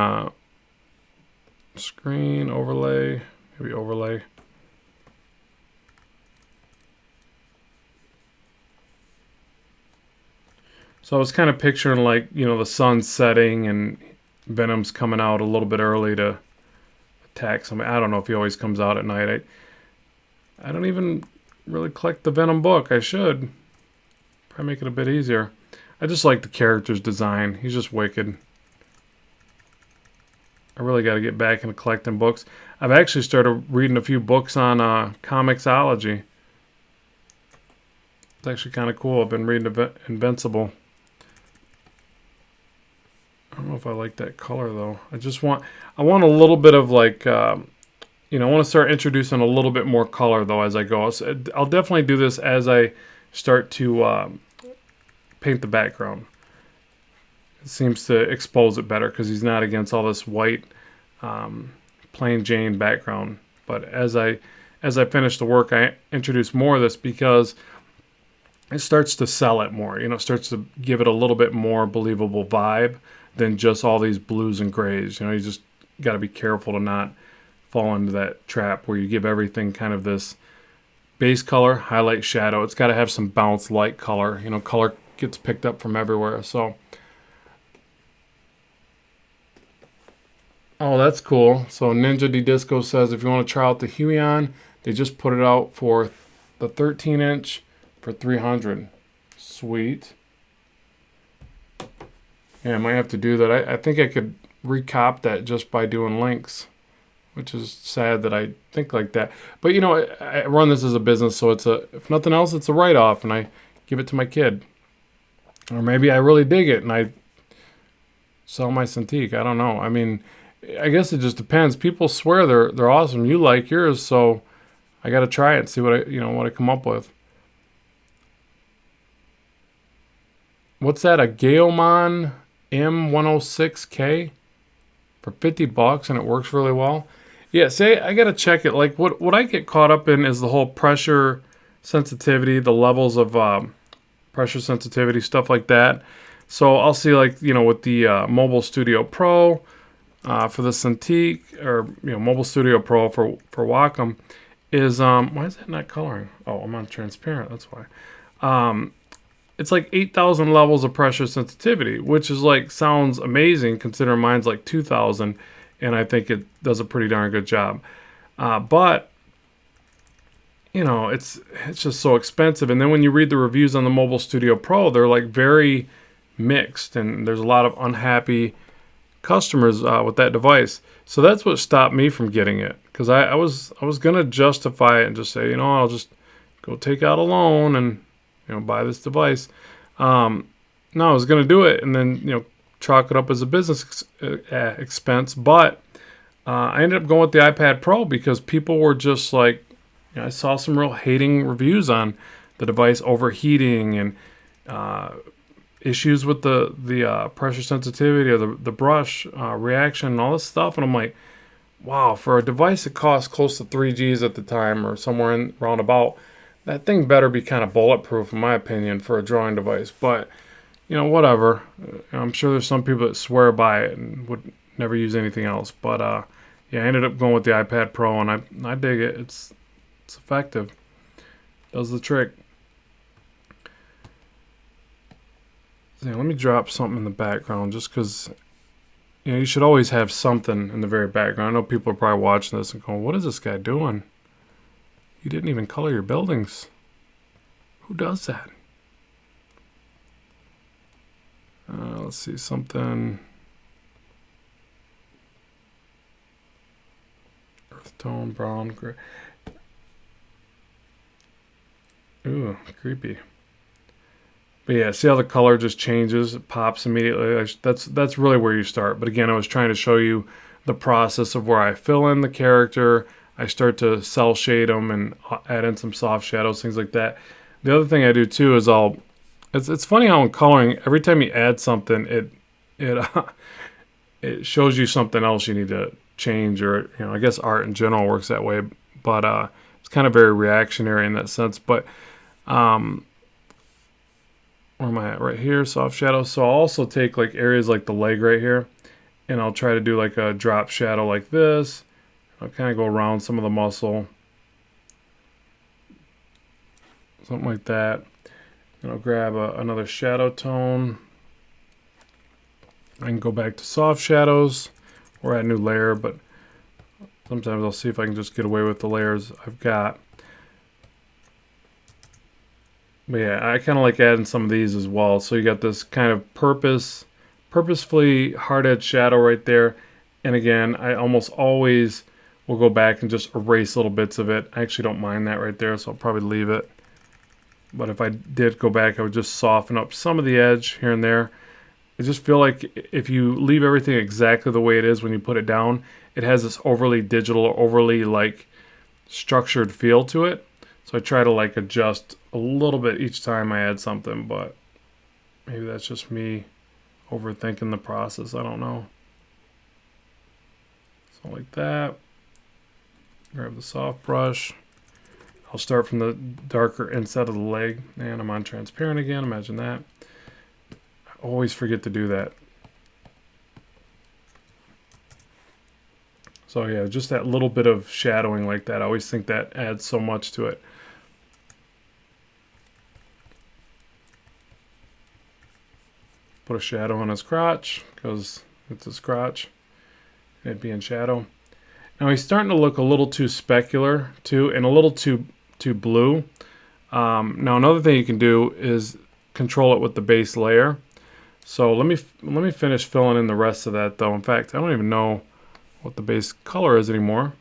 screen overlay, maybe overlay. So I was kind of picturing, like, you know, the sun setting and Venom's coming out a little bit early to attack somebody. I don't know if he always comes out at night. I don't even really collect the Venom book. I should. Probably make it a bit easier. I just like the character's design. He's just wicked. I really got to get back into collecting books. I've actually started reading a few books on comicsology. It's actually kind of cool. I've been reading Invincible. I don't know if I like that color though. I want a little bit of like, you know, I want to start introducing a little bit more color though as I go. I'll definitely do this as I start to paint the background. It seems to expose it better because he's not against all this white plain Jane background. But as I finish the work, I introduce more of this because it starts to sell it more. You know, it starts to give it a little bit more believable vibe than just all these blues and grays. You know, you just got to be careful to not fall into that trap where you give everything kind of this base color, highlight, shadow. It's got to have some bounce, light color. You know, color gets picked up from everywhere. So, oh, that's cool. So Ninja D Disco says if you want to try out the Huion, they just put it out for the 13-inch for $300. Sweet. Yeah, I might have to do that. I think I could recop that just by doing links, which is sad that I think like that. But you know, I run this as a business, so if nothing else, it's a write-off, and I give it to my kid. Or maybe I really dig it and I sell my Cintiq. I don't know. I mean, I guess it just depends. People swear they're awesome. You like yours, so I got to try it and see what I come up with. What's that? A Gaomon M106K for $50 and it works really well. Yeah, say I gotta check it. Like what I get caught up in is the whole pressure sensitivity, the levels of pressure sensitivity, stuff like that. So I'll see, like, you know, with the Mobile Studio Pro for the Cintiq, or you know, Mobile Studio Pro for Wacom is why is that not coloring? Oh, I'm on transparent. That's why. It's like 8,000 levels of pressure sensitivity, which is like, sounds amazing considering mine's like 2,000, and I think it does a pretty darn good job. But you know, it's just so expensive. And then when you read the reviews on the Mobile Studio Pro, they're like very mixed, and there's a lot of unhappy customers with that device. So that's what stopped me from getting it, because I was gonna justify it and just say, you know, I'll just go take out a loan and, you know, buy this device. No, I was gonna do it and then, you know, chalk it up as a business expense. But I ended up going with the iPad Pro because people were just like, you know, I saw some real hating reviews on the device overheating and issues with the pressure sensitivity or the brush reaction and all this stuff. And I'm like, wow, for a device that cost close to 3Gs at the time or somewhere in roundabout, that thing better be kind of bulletproof, in my opinion, for a drawing device. But, you know, whatever. I'm sure there's some people that swear by it and would never use anything else. But yeah, I ended up going with the iPad Pro, and I dig it. It's effective. Does the trick. So, yeah, let me drop something in the background just because, you know, you should always have something in the very background. I know people are probably watching this and going, what is this guy doing? You didn't even color your buildings. Who does that? Let's see, something. Earth tone, brown, gray. Ooh, creepy. But yeah, see how the color just changes? It pops immediately. That's really where you start. But again, I was trying to show you the process of where I fill in the character. I start to cell shade them and add in some soft shadows, things like that. The other thing I do too is it's funny how in coloring, every time you add something, it shows you something else you need to change, or, you know, I guess art in general works that way. But it's kind of very reactionary in that sense. But where am I at? Right here, soft shadow. So I'll also take like areas like the leg right here, and I'll try to do like a drop shadow like this. I'll kind of go around some of the muscle, something like that. And I'll grab another shadow tone. I can go back to soft shadows or add a new layer, but sometimes I'll see if I can just get away with the layers I've got. But yeah, I kind of like adding some of these as well. So you got this kind of purposefully hard edge shadow right there. And again, I almost always will go back and just erase little bits of it. I actually don't mind that right there, so I'll probably leave it. But if I did go back, I would just soften up some of the edge here and there. I just feel like if you leave everything exactly the way it is when you put it down, it has this overly digital or overly like structured feel to it. So I try to like adjust a little bit each time I add something, but maybe that's just me overthinking the process. I don't know. So like that. Grab the soft brush. I'll start from the darker inside of the leg. And I'm on transparent again. Imagine that. I always forget to do that. So yeah, just that little bit of shadowing like that. I always think that adds so much to it. Put a shadow on his crotch because it's his crotch. It'd be in shadow. Now he's starting to look a little too specular too, and a little too blue. Now another thing you can do is control it with the base layer. So let me finish filling in the rest of that though. In fact, I don't even know what the base color is anymore.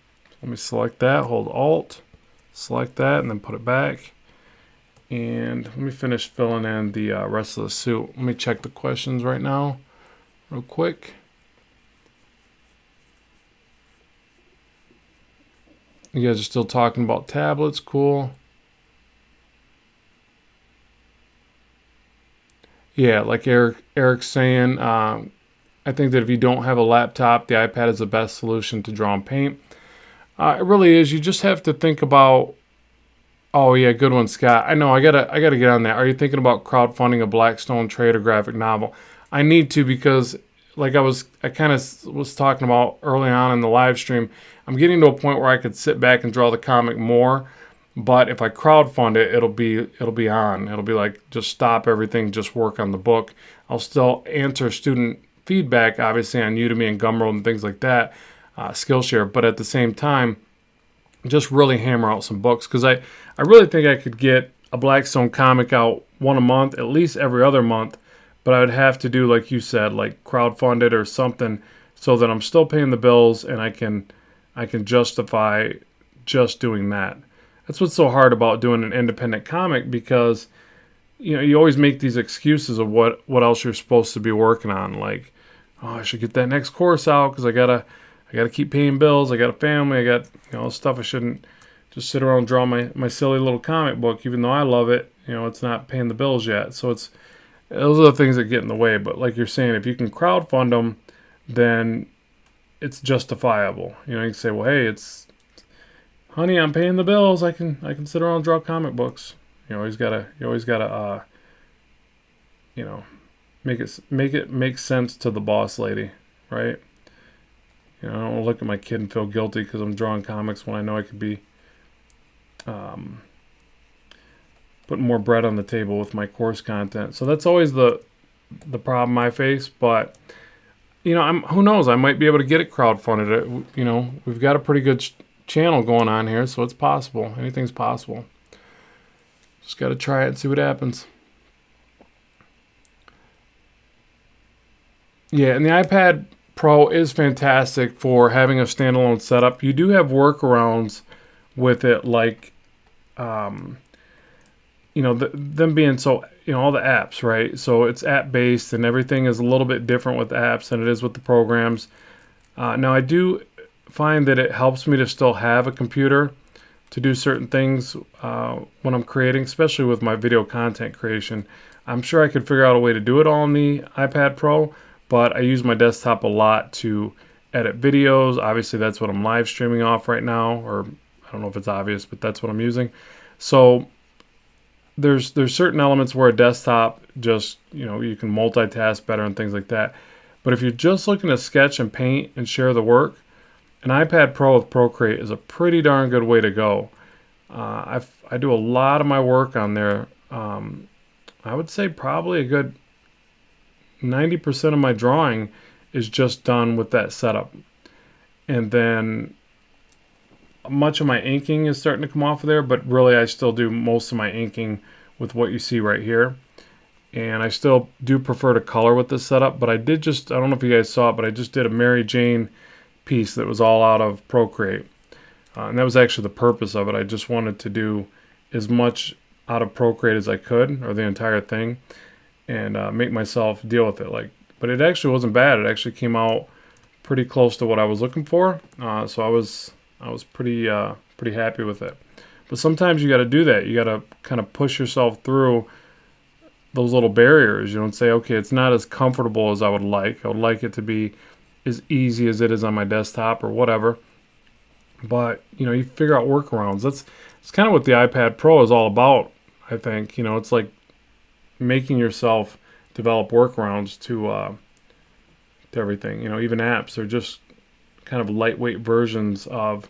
Let me select that, hold Alt, select that, and then put it back. And let me finish filling in the rest of the suit. Let me check the questions right now real quick. You guys are still talking about tablets. Cool. Yeah, like Eric's saying, I think that if you don't have a laptop, the iPad is the best solution to draw and paint. It really is. You just have to think about. Oh yeah, good one, Scott. I know. I gotta get on that. Are you thinking about crowdfunding a Blackstone trade or graphic novel? I need to, because like I kind of was talking about early on in the live stream, I'm getting to a point where I could sit back and draw the comic more. But if I crowdfund it, it'll be on. It'll be like just stop everything, just work on the book. I'll still answer student feedback, obviously on Udemy and Gumroad and things like that, Skillshare. But at the same time, just really hammer out some books, because I really think I could get a Blackstone comic out one a month, at least every other month, but I would have to do, like you said, like crowdfund it or something, so that I'm still paying the bills and I can justify just doing that. That's what's so hard about doing an independent comic, because you always make these excuses of what else you're supposed to be working on, like, oh, I should get that next course out because I gotta keep paying bills, I got a family, I got stuff. I shouldn't just sit around and draw my silly little comic book, even though I love it. It's not paying the bills yet. So those are the things that get in the way. But like you're saying, if you can crowdfund them, then it's justifiable. You can say, well, hey, honey, I'm paying the bills. I can sit around and draw comic books. You always gotta make it make sense to the boss lady, right? I don't want to look at my kid and feel guilty because I'm drawing comics when I know I could be putting more bread on the table with my course content. So that's always the problem I face. But who knows? I might be able to get it crowdfunded. We've got a pretty good channel going on here, so it's possible. Anything's possible. Just got to try it and see what happens. Yeah, and the iPad Pro is fantastic for having a standalone setup. You do have workarounds with it, like, them being all the apps, right? So it's app-based, and everything is a little bit different with apps than it is with the programs. Now, I do find that it helps me to still have a computer to do certain things when I'm creating, especially with my video content creation. I'm sure I could figure out a way to do it all on the iPad Pro, but I use my desktop a lot to edit videos. Obviously, that's what I'm live streaming off right now, or I don't know if it's obvious, but that's what I'm using. So there's certain elements where a desktop just, you can multitask better and things like that. But if you're just looking to sketch and paint and share the work, an iPad Pro with Procreate is a pretty darn good way to go. I do a lot of my work on there. I would say probably a good 90% of my drawing is just done with that setup. And then much of my inking is starting to come off of there, but really I still do most of my inking with what you see right here. And I still do prefer to color with this setup, but I don't know if you guys saw it, but I just did a Mary Jane piece that was all out of Procreate. And that was actually the purpose of it. I just wanted to do as much out of Procreate as I could, or the entire thing, and make myself deal with it. But it actually wasn't bad. It actually came out pretty close to what I was looking for. So I was pretty happy with it. But sometimes you got to do that. You got to kind of push yourself through those little barriers, and say, okay, it's not as comfortable as I would like. I would like it to be as easy as it is on my desktop or whatever. But you figure out workarounds. That's kind of what the iPad Pro is all about. I think it's like making yourself develop workarounds to everything. Even apps are just kind of lightweight versions of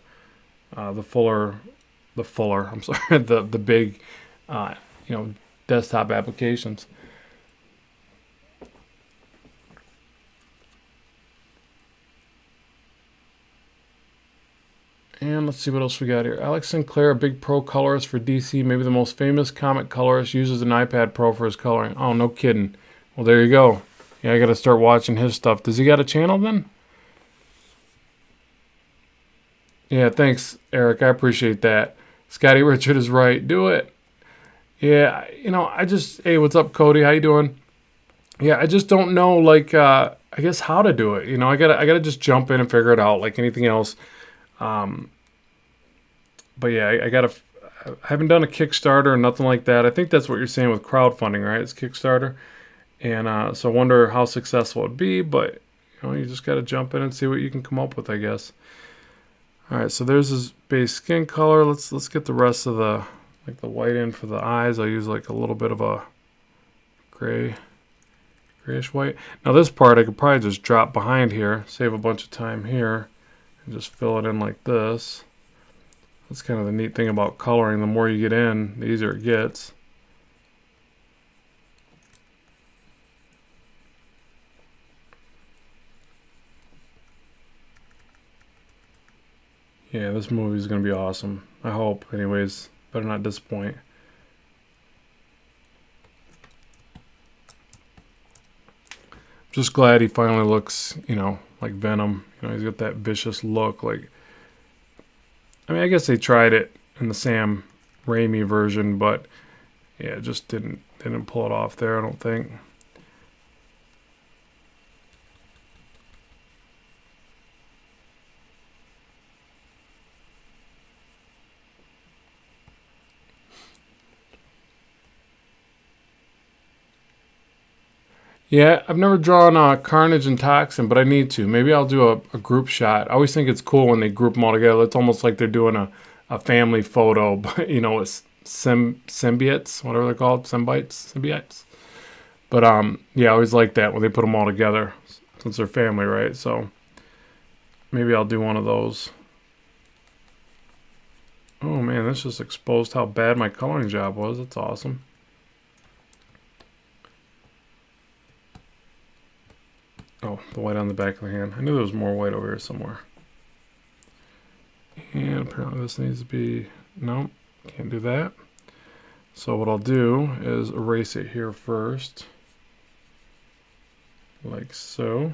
the big desktop applications. And let's see what else we got here. Alex Sinclair, a big pro colorist for DC, maybe the most famous comic colorist, uses an iPad Pro for his coloring. Oh, no kidding. Well, there you go. Yeah, I got to start watching his stuff. Does he got a channel then? Yeah, thanks, Eric. I appreciate that. Scotty Richard is right. Do it. Yeah, hey, what's up, Cody? How you doing? Yeah, I just don't know, I guess how to do it. I gotta just jump in and figure it out like anything else. But yeah, I haven't done a Kickstarter or nothing like that. I think that's what you're saying with crowdfunding, right? It's Kickstarter. And so I wonder how successful it'd be, but you just got to jump in and see what you can come up with, I guess. All right, so there's his base skin color. Let's get the rest of the white in for the eyes. I'll use a little bit of a grayish white. Now this part I could probably just drop behind here, save a bunch of time here, and just fill it in like this. That's kind of the neat thing about coloring. The more you get in, the easier it gets. Yeah, this movie is going to be awesome. I hope. Anyways, better not disappoint. Just glad he finally looks, like Venom. He's got that vicious look. Like, I mean, I guess they tried it in the Sam Raimi version, but yeah, it just didn't pull it off there, I don't think. Yeah, I've never drawn Carnage and Toxin, but I need to. Maybe I'll do a group shot. I always think it's cool when they group them all together. It's almost like they're doing a family photo, but it's symbiotes, whatever they're called, symbiotes. But yeah, I always like that when they put them all together, since they're family, right? So maybe I'll do one of those. Oh man, this just exposed how bad my coloring job was. That's awesome. Oh, the white on the back of the hand. I knew there was more white over here somewhere. And apparently this needs to be... Nope, can't do that. So what I'll do is erase it here first. Like so.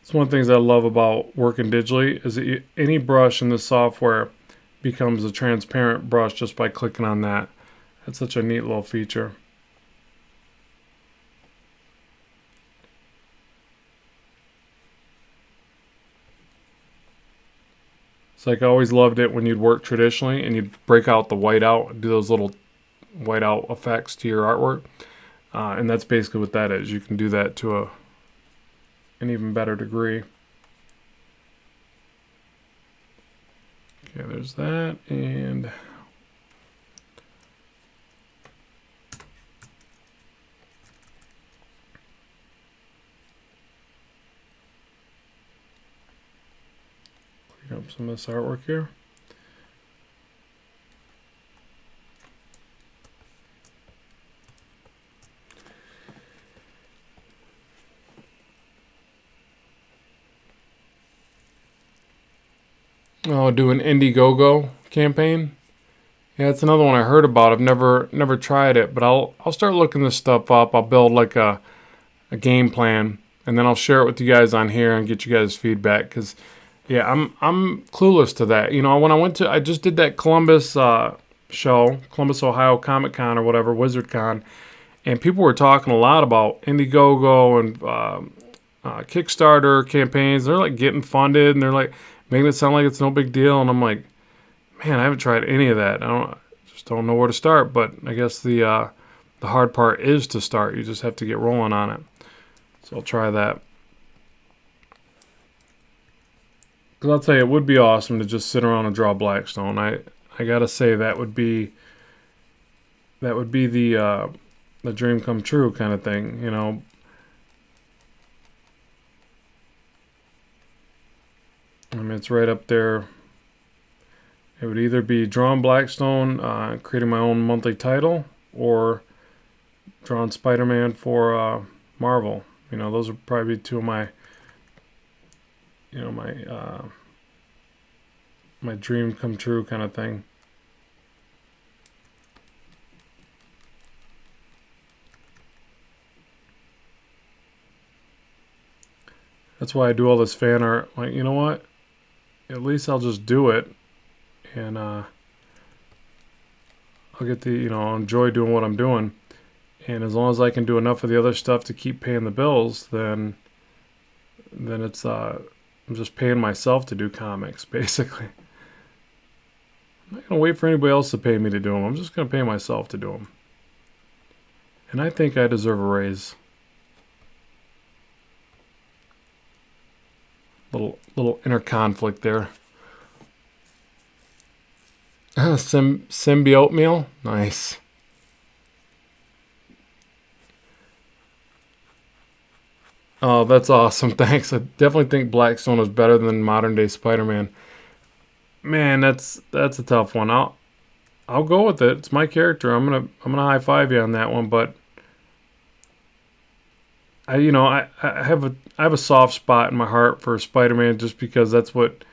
It's one of the things I love about working digitally is that any brush in the software becomes a transparent brush just by clicking on that. That's such a neat little feature. It's like I always loved it when you'd work traditionally and you'd break out the whiteout and do those little whiteout effects to your artwork. And that's basically what that is. You can do that to an even better degree. Okay, there's that. And clean up some of this artwork here. Oh, do an Indiegogo campaign. Yeah, it's another one I heard about. I've never tried it, but I'll start looking this stuff up. I'll build like a game plan, and then I'll share it with you guys on here and get you guys feedback. Because yeah, I'm clueless to that. When I just did that Columbus show, Columbus, Ohio Comic Con or whatever, Wizard Con, and people were talking a lot about Indiegogo and Kickstarter campaigns. They're like getting funded, and they're like making it sound like it's no big deal. And I'm like, man, I haven't tried any of that. Just don't know where to start. But I guess the hard part is to start. You just have to get rolling on it. So I'll try that. Because I'll tell you, it would be awesome to just sit around and draw Blackstone. I gotta say that would be the dream come true kind of thing, I mean, it's right up there. It would either be drawing Blackstone, creating my own monthly title, or drawing Spider-Man for Marvel. Those would probably be two of my, my dream come true kind of thing. That's why I do all this fan art. Like, you know what? At least I'll just do it, and I'll get I'll enjoy doing what I'm doing. And as long as I can do enough of the other stuff to keep paying the bills, then it's I'm just paying myself to do comics, basically. I'm not gonna wait for anybody else to pay me to do them. I'm just gonna pay myself to do them. And I think I deserve a raise. Little inner conflict there. Symbiote meal, nice. Oh, that's awesome. Thanks. I definitely think Blackstone is better than modern day Spider-Man. Man, that's a tough one. I'll go with it. It's my character. I'm gonna high five you on that one. But I have a soft spot in my heart for Spider-Man just because that's what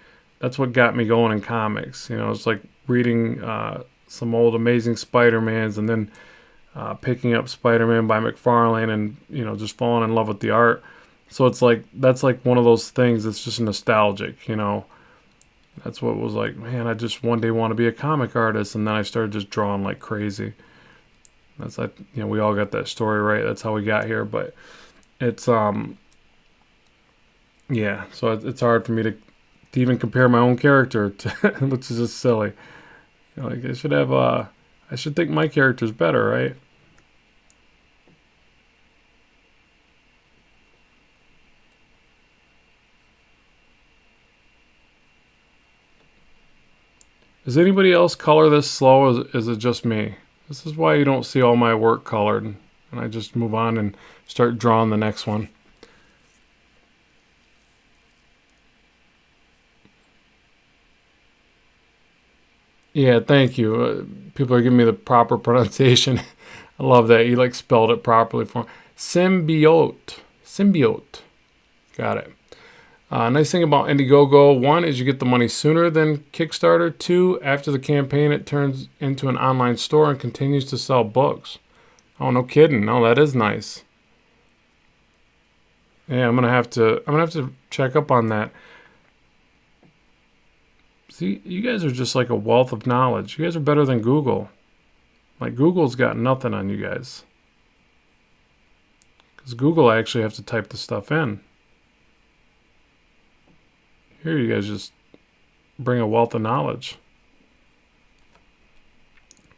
got me going in comics. It's like reading some old Amazing Spider-Mans and then picking up Spider-Man by McFarlane and just falling in love with the art. So it's like that's like one of those things that's just nostalgic. That's what was like, man, I just one day want to be a comic artist, and then I started just drawing like crazy. That's like, we all got that story, right? That's how we got here, but it's yeah, so it's hard for me to even compare my own character to, which is just silly. Like I should think my character's better, right? Does anybody else color this slow? Is it just me? This is why you don't see all my work colored, and I just move on and start drawing the next one. Yeah, thank you. People are giving me the proper pronunciation. I love that you like spelled it properly for me. Symbiote. Symbiote. Got it. Nice thing about Indiegogo, one is you get the money sooner than Kickstarter. Two, after the campaign, it turns into an online store and continues to sell books. Oh, no kidding. No, that is nice. Yeah, I'm gonna have to check up on that. See, you guys are just like a wealth of knowledge. You guys are better than Google. Like Google's got nothing on you guys. Because Google, I actually have to type the stuff in. Here you guys just bring a wealth of knowledge.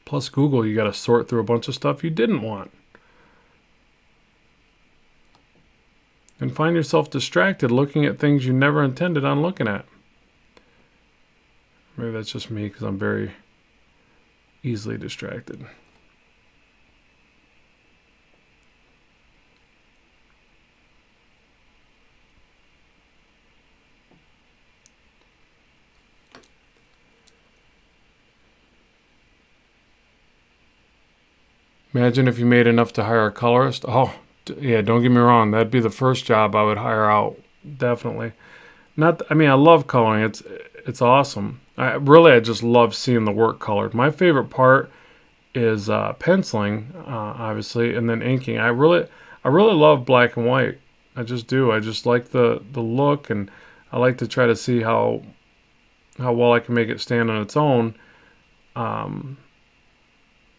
Plus Google, you got to sort through a bunch of stuff you didn't want. And find yourself distracted looking at things you never intended on looking at. Maybe that's just me because I'm very easily distracted. Imagine if you made enough to hire a colorist. Oh, yeah, don't get me wrong. That'd be the first job I would hire out. Definitely. I mean, I love coloring. It's awesome. I just love seeing the work colored. My favorite part is penciling, obviously, and then inking. I really love black and white. I just do. I just like the look, and I like to try to see how well I can make it stand on its own. Um,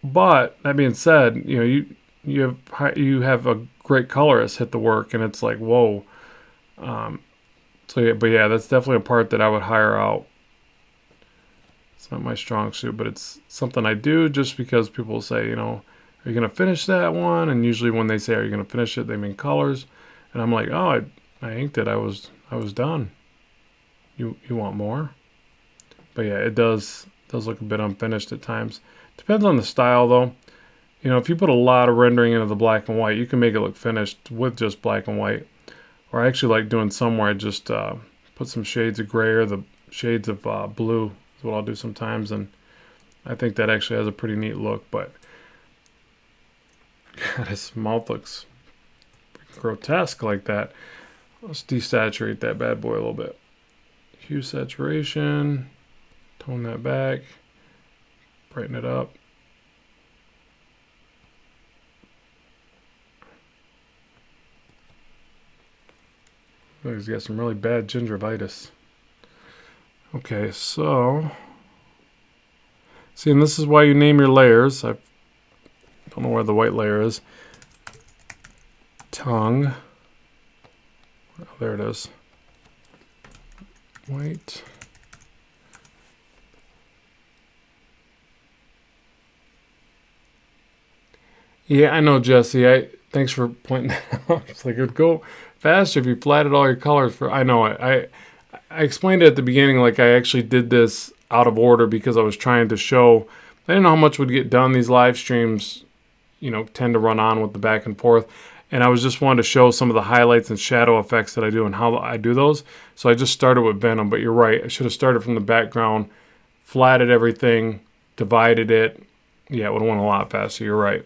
but that being said, you have a great colorist hit the work, and it's like whoa. Um, so yeah, but yeah, that's definitely a part that I would hire out. It's not my strong suit, but it's something I do just because people say, are you going to finish that one? And usually when they say, are you going to finish it, they mean colors. And I'm like, oh, I inked it. I was done. You want more? But yeah, it does look a bit unfinished at times. Depends on the style though. If you put a lot of rendering into the black and white, you can make it look finished with just black and white. Or I actually like doing some where I just put some shades of gray or the shades of blue is what I'll do sometimes, and I think that actually has a pretty neat look. But God, his mouth looks grotesque like that. Let's desaturate that bad boy a little bit. Hue saturation, tone that back, brighten it up. Oh, he's got some really bad gingivitis. Okay, so see, and this is why you name your layers. I don't know where the white layer is. Tongue. Oh, there it is. White. Yeah, I know, Jesse. Thanks for pointing that out. It's like it'd go faster if you flatted all your colors for. I know it. I explained it at the beginning, like I actually did this out of order because I was trying to show. I didn't know how much would get done. These live streams, tend to run on with the back and forth, and I was just wanting to show some of the highlights and shadow effects that I do and how I do those. So I just started with Venom, but you're right. I should have started from the background, flatted everything, divided it. Yeah, it would have went a lot faster. You're right.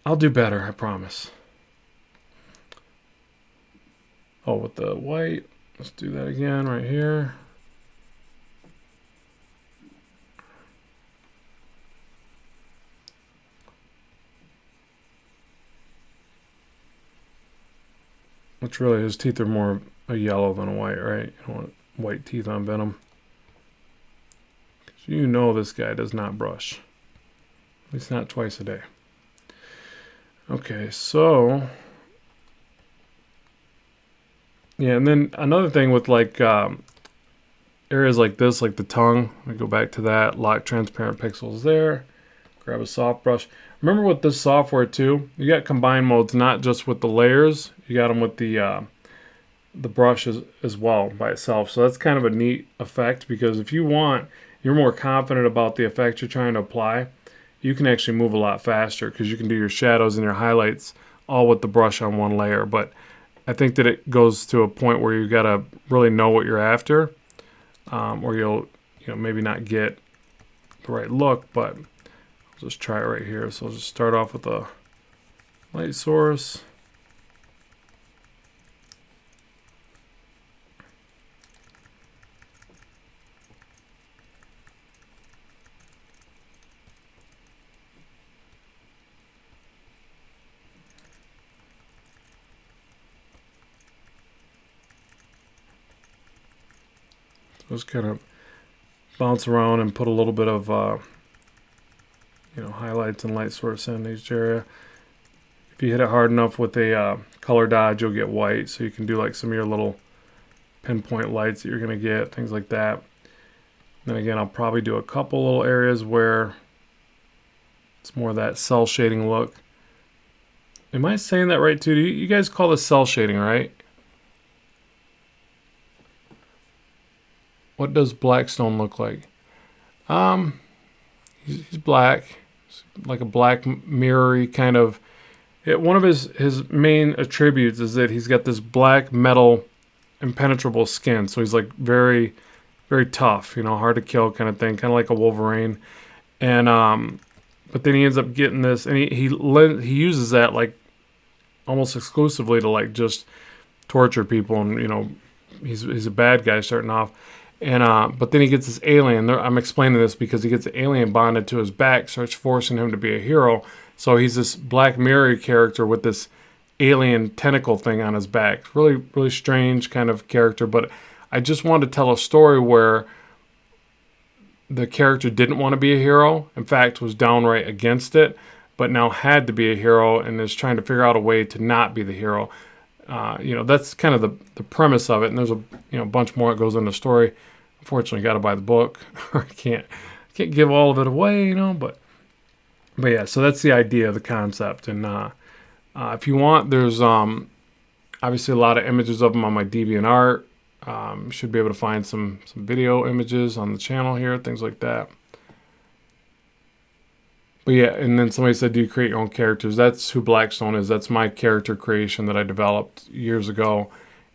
I'll do better, I promise. Oh, with the white, let's do that again right here. Which really, his teeth are more a yellow than a white, right? You don't want white teeth on Venom. You know this guy does not brush. At least not twice a day. Okay, so... yeah, and then another thing with like areas like this, like the tongue. Let me go back to that. Lock transparent pixels there. Grab a soft brush. Remember with this software too, you got combine modes, not just with the layers. You got them with the brush as well by itself. So that's kind of a neat effect, because if you want, you're more confident about the effect you're trying to apply, you can actually move a lot faster because you can do your shadows and your highlights all with the brush on one layer. But I think that it goes to a point where you got to really know what you're after, or you'll maybe not get the right look. But I'll just try it right here. So I'll just start off with a light source. Just kind of bounce around and put a little bit of highlights and light source in each area. If you hit it hard enough with a color dodge, you'll get white, so you can do like some of your little pinpoint lights that you're going to get, things like that. Then again, I'll probably do a couple little areas where it's more of that cell shading look. Am I saying that right too? You guys call this cell shading, right? What does Blackstone look like? He's black, like a black mirror-y kind of. One of his main attributes is that he's got this black metal impenetrable skin. So he's like very, very tough, hard to kill kind of thing, kind of like a Wolverine. And but then he ends up getting this, and he uses that like almost exclusively to like just torture people, and he's a bad guy starting off. And but then he gets this alien. I'm explaining this because he gets the alien bonded to his back, starts forcing him to be a hero. So he's this Black Mirror character with this alien tentacle thing on his back. Really, really strange kind of character. But I just wanted to tell a story where the character didn't want to be a hero. In fact, was downright against it, but now had to be a hero and is trying to figure out a way to not be the hero. That's kind of the premise of it. And there's a bunch more that goes into the story. Unfortunately, got to buy the book. I can't give all of it away, but yeah. So that's the idea, the concept. And if you want, there's obviously a lot of images of them on my DeviantArt. You should be able to find some video images on the channel here, things like that. But yeah, and then somebody said, do you create your own characters? That's who Blackstone is. That's my character creation that I developed years ago.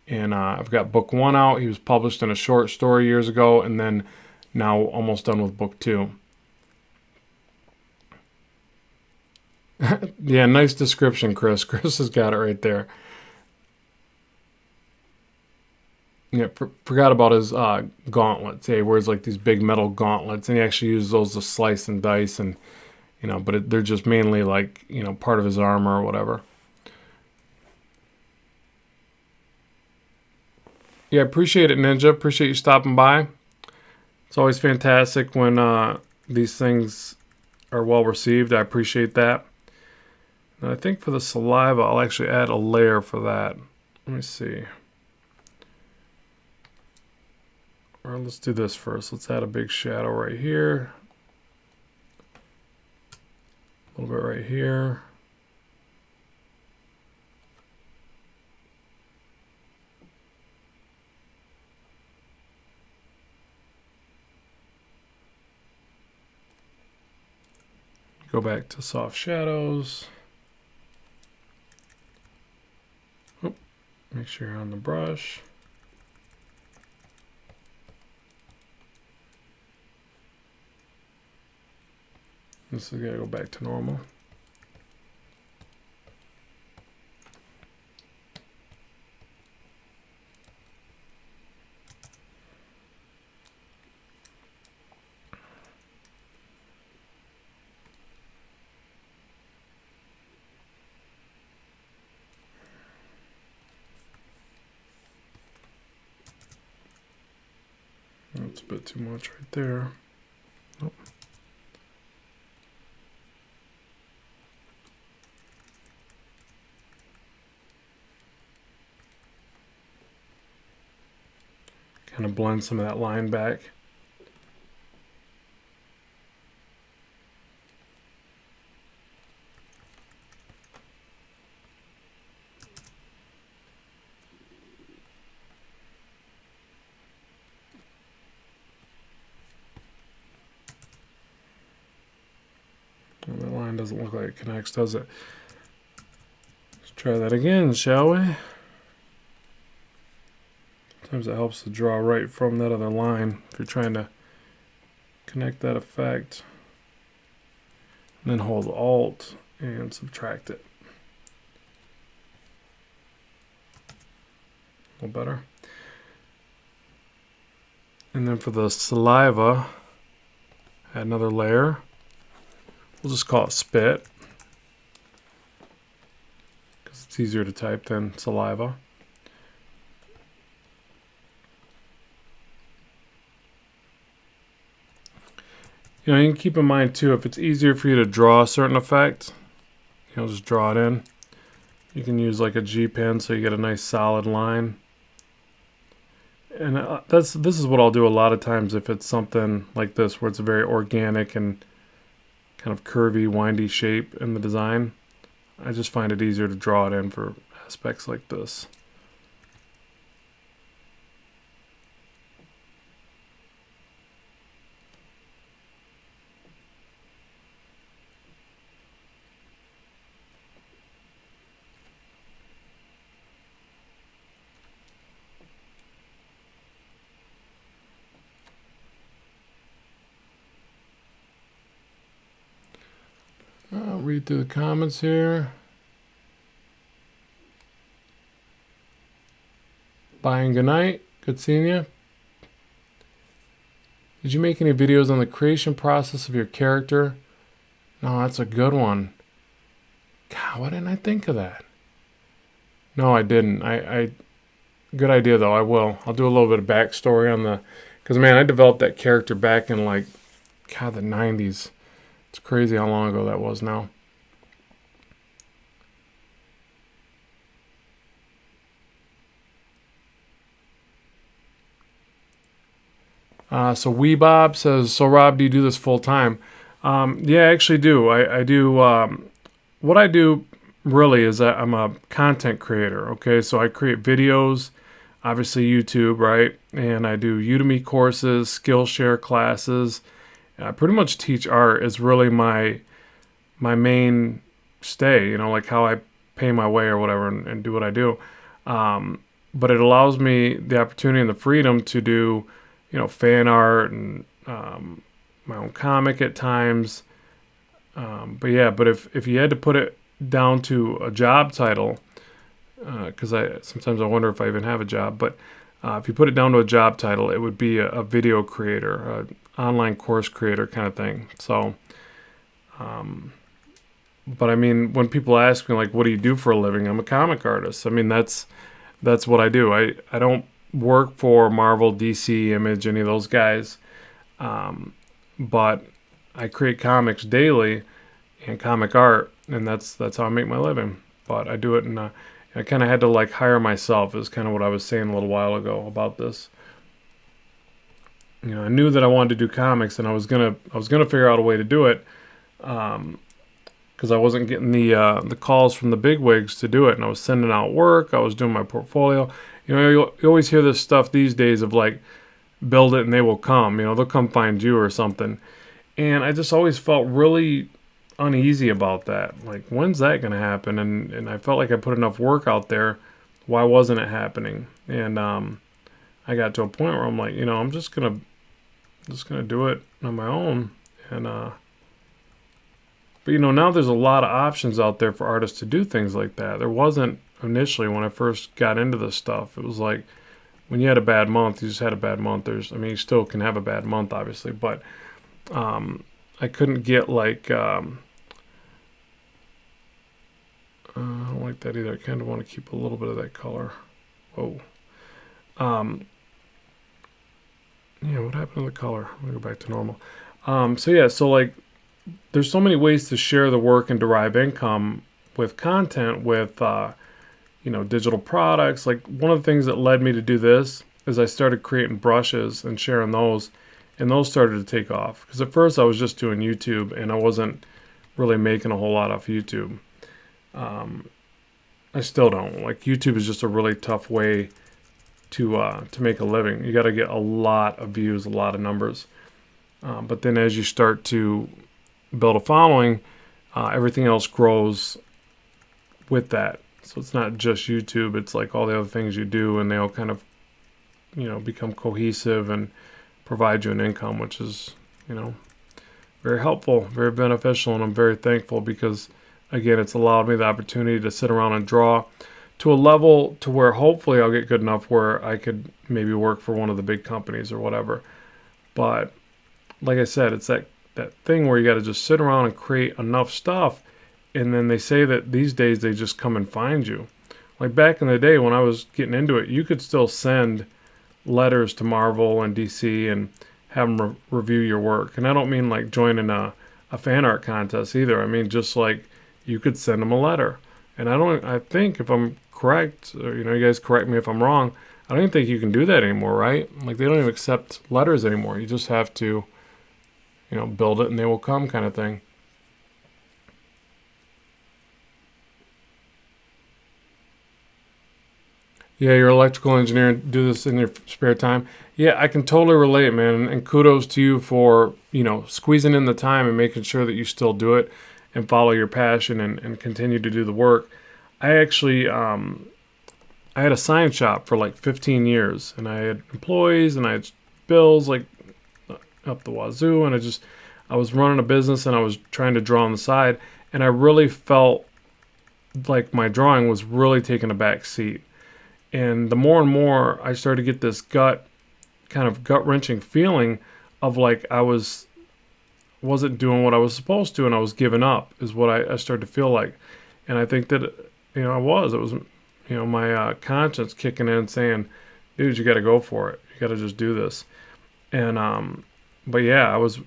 And I've got book 1 out. He was published in a short story years ago, and then now almost done with book 2. Yeah, nice description, Chris. Chris has got it right there. Yeah, forgot about his gauntlets. He wears like these big metal gauntlets, and he actually uses those to slice and dice, and but they're just mainly like part of his armor or whatever. Yeah, appreciate it, Ninja. Appreciate you stopping by. It's always fantastic when these things are well received. I appreciate that. And I think for the saliva, I'll actually add a layer for that. Let me see. Or let's do this first. Let's add a big shadow right here. A little bit right here. Go back to soft shadows. Oh, make sure you're on the brush. This is gotta go back to normal. That's a bit too much right there. Nope. Kind of blend some of that line back. And that line doesn't look like it connects, does it? Let's try that again, shall we? Sometimes it helps to draw right from that other line if you're trying to connect that effect. And then hold Alt and subtract it. A little better. And then for the saliva, add another layer. We'll just call it spit, because it's easier to type than saliva. You know, you can keep in mind too, if it's easier for you to draw a certain effect, you know, just draw it in. You can use like a G pen so you get a nice solid line. And this is what I'll do a lot of times if it's something like this where it's a very organic and kind of curvy, windy shape in the design. I just find it easier to draw it in for aspects like this. I'll read through the comments here. Bye and good night. Good seeing you. Did you make any videos on the creation process of your character? No, that's a good one. God, why didn't I think of that? No, I didn't. Good idea though. I will. I'll do a little bit of backstory on the, because man, I developed that character back in like, God, the 90s. It's crazy how long ago that was now. So Weebob says, so Rob, do you do this full time? Yeah, I actually do. I do. What I do really is that I'm a content creator. Okay, so I create videos, obviously YouTube, right? And I do Udemy courses, Skillshare classes. I pretty much teach art is really my main stay. You know, like how I pay my way or whatever and do what I do. But it allows me the opportunity and the freedom to do, you know, fan art and my own comic at times. But yeah, but if you had to put it down to a job title, because sometimes I wonder if I even have a job, but if you put it down to a job title, it would be a video creator, an online course creator kind of thing. So, but I mean, when people ask me like, what do you do for a living? I'm a comic artist. I mean, that's what I do. I don't work for Marvel, DC, Image, any of those guys. But I create comics daily and comic art, and that's how I make my living. But I do it, and I kind of had to like hire myself. Is kind of what I was saying a little while ago about this. You know, I knew that I wanted to do comics, and I was gonna figure out a way to do it, because I wasn't getting the calls from the bigwigs to do it, and I was sending out work. I was doing my portfolio. You know, you always hear this stuff these days of like, build it and they will come. You know, they'll come find you or something. And I just always felt really uneasy about that. Like, when's that going to happen? And I felt like I put enough work out there. Why wasn't it happening? And I got to a point where I'm like, you know, I'm just gonna do it on my own. And but you know, now there's a lot of options out there for artists to do things like that. There wasn't initially when I first got into this stuff. It was like, when you had a bad month, you just had a bad month. I mean, you still can have a bad month, obviously, but I couldn't get like, I don't like that either. I kind of want to keep a little bit of that color. Whoa. Yeah, what happened to the color? Let me go back to normal. So yeah, so like there's so many ways to share the work and derive income with content with digital products. Like one of the things that led me to do this is I started creating brushes and sharing those, and those started to take off. Because at first I was just doing YouTube and I wasn't really making a whole lot off YouTube. Um, I still don't. Like YouTube is just a really tough way to make a living. You got to get a lot of views, a lot of numbers. But then as you start to build a following, everything else grows with that. So it's not just YouTube, it's like all the other things you do, and they all kind of, become cohesive and provide you an income, which is, very helpful, very beneficial, and I'm very thankful because, again, it's allowed me the opportunity to sit around and draw to a level to where hopefully I'll get good enough where I could maybe work for one of the big companies or whatever. But like I said, it's that thing where you got to just sit around and create enough stuff, and then they say that these days they just come and find you. Like back in the day when I was getting into it, you could still send letters to Marvel and DC and have them review your work. And I don't mean like joining a fan art contest either. I mean just like you could send them a letter. And I think if I'm correct, or, you guys correct me if I'm wrong, I don't even think you can do that anymore, right? Like they don't even accept letters anymore. You just have to, build it and they will come kind of thing. Yeah, you're an electrical engineer and do this in your spare time. Yeah, I can totally relate, man. And kudos to you for, squeezing in the time and making sure that you still do it and follow your passion and continue to do the work. I actually, I had a sign shop for like 15 years and I had employees and I had bills like up the wazoo. And I was running a business and I was trying to draw on the side. And I really felt like my drawing was really taking a back seat. And the more and more I started to get this kind of gut wrenching feeling of like wasn't doing what I was supposed to and I was giving up is what I started to feel like. And I think that, it was, my conscience kicking in saying, dude, you got to go for it. You got to just do this. And, but yeah, I was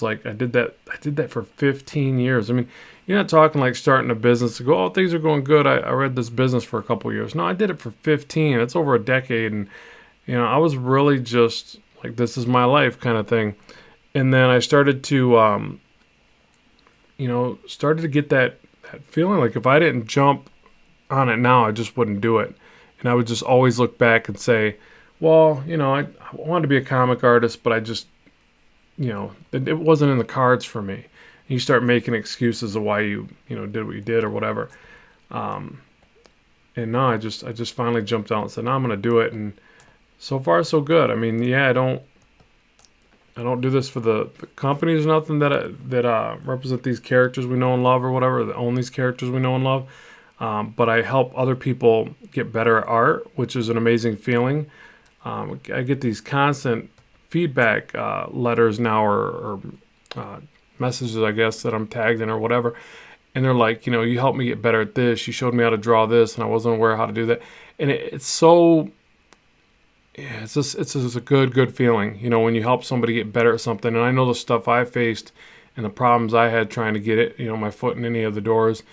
like, I did that for 15 years. I mean, you're not talking like starting a business to go, oh, things are going good. I read this business for a couple of years. No, I did it for 15. It's over a decade. And, I was really just like, this is my life kind of thing. And then I started to, started to get that feeling like if I didn't jump on it now, I just wouldn't do it. And I would just always look back and say, well, I wanted to be a comic artist, but I just, it wasn't in the cards for me. You start making excuses of why you did what you did or whatever. And no, I just finally jumped out and said, no, I'm going to do it. And so far so good. I mean, yeah, I don't do this for the companies or nothing that represent these characters we know and love or whatever, that own these characters we know and love. But I help other people get better at art, which is an amazing feeling. I get these constant feedback letters now or messages, I guess, that I'm tagged in or whatever. And they're like, you helped me get better at this. You showed me how to draw this, and I wasn't aware how to do that. And it's so, yeah, it's just a good feeling, when you help somebody get better at something. And I know the stuff I faced and the problems I had trying to get it, my foot in any of the doors.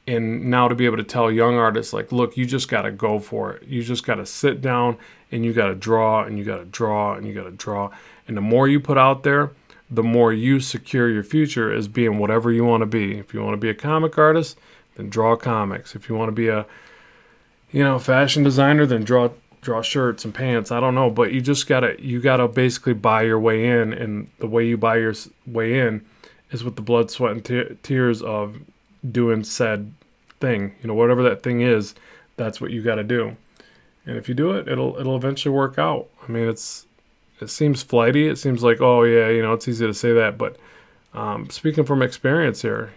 And now to be able to tell young artists, like, look, you just got to go for it. You just got to sit down and you got to draw and you got to draw and you got to draw. And the more you put out there, the more you secure your future as being whatever you want to be. If you want to be a comic artist, then draw comics. If you want to be a, fashion designer, then draw shirts and pants. I don't know, but you gotta basically buy your way in, and the way you buy your way in is with the blood, sweat, and tears of doing said thing. Whatever that thing is, that's what you got to do. And if you do it, it'll eventually work out. I mean, it seems flighty. It seems like, oh yeah, it's easy to say that, but speaking from experience here,